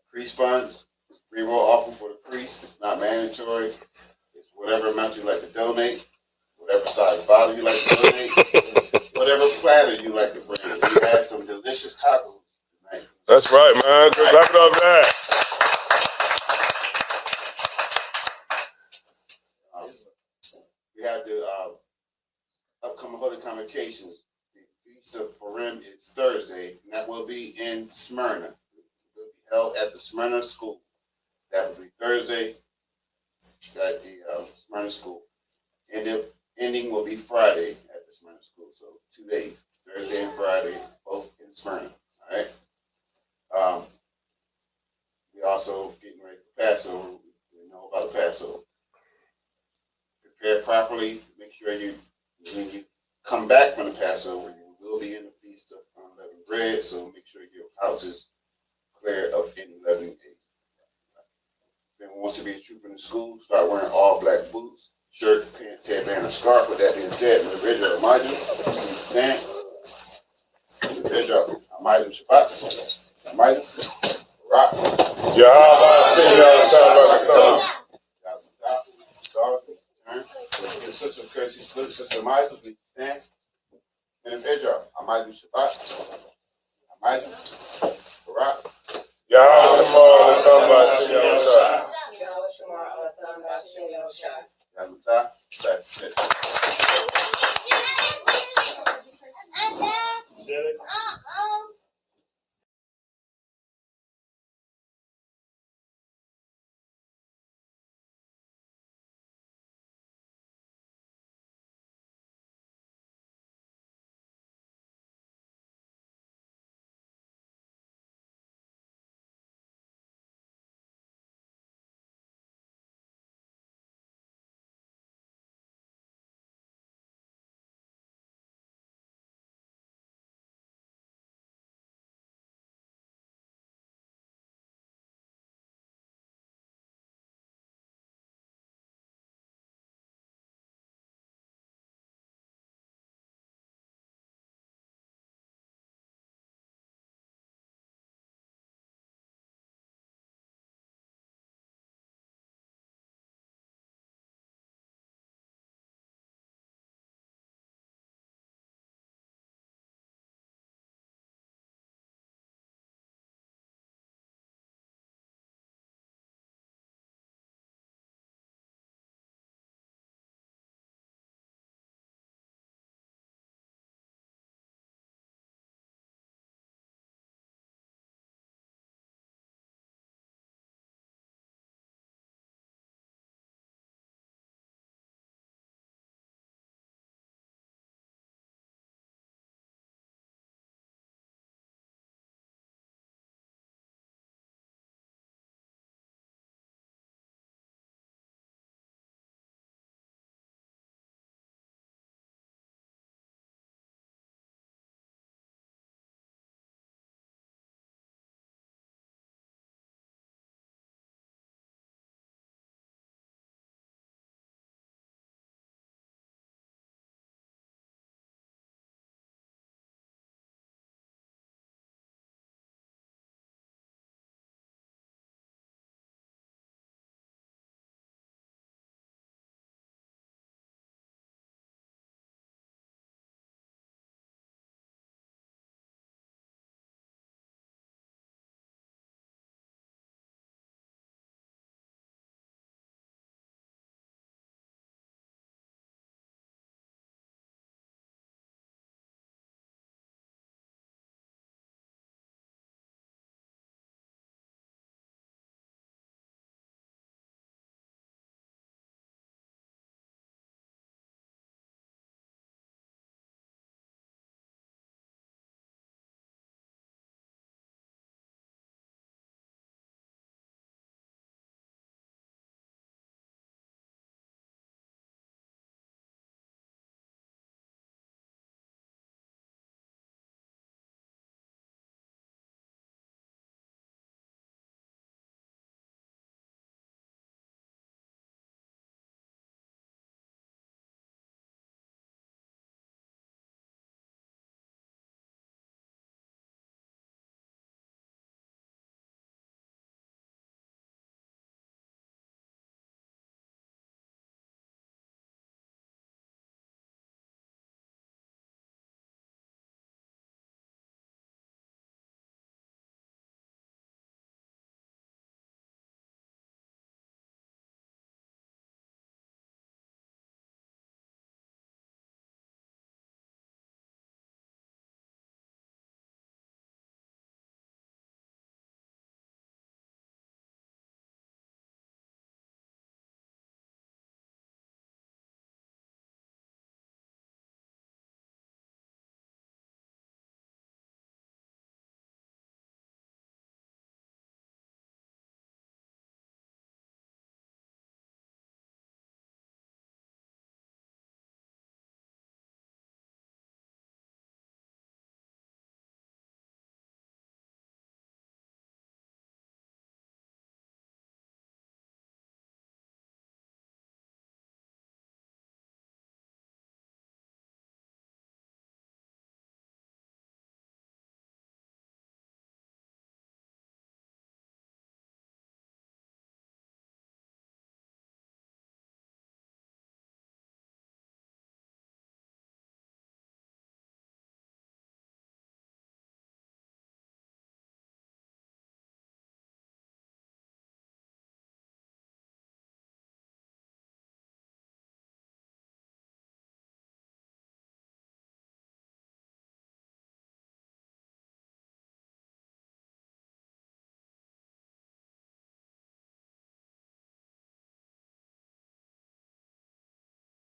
Priest funds, free will offering for the priest. It's not mandatory. It's whatever amount you like to donate, whatever size bottle you like to donate, whatever platter you like to bring. We had some delicious tacos tonight. That's right, man. Good, clap it up for that. We have the upcoming Holy Convocations. The Feast of Purim is Thursday, and that will be in Smyrna. It will be held at the Smyrna School. That will be Thursday at the Smyrna School. And the ending will be Friday at the Smyrna School. So 2 days, Thursday and Friday, both in Smyrna. All right. We also getting ready for Passover. We know about the Passover. Prepare properly. Make sure when you come back from the Passover, you will be in the Feast of Unleavened Bread. So make sure your house is clear of any leaven. If anyone wants to be a trooper in the school, start wearing all black boots, shirt, pants, headband, or scarf. With that being said, in the video, Elijah, stand. Pedro, Elijah Shabbat, Elijah, rock. Sister Kirsty, Sister Michael, please stand. And Pedro, Elijah Shabbat, Elijah, rock. Yahweh Shemar, Thumba, Shem Shah. That's it.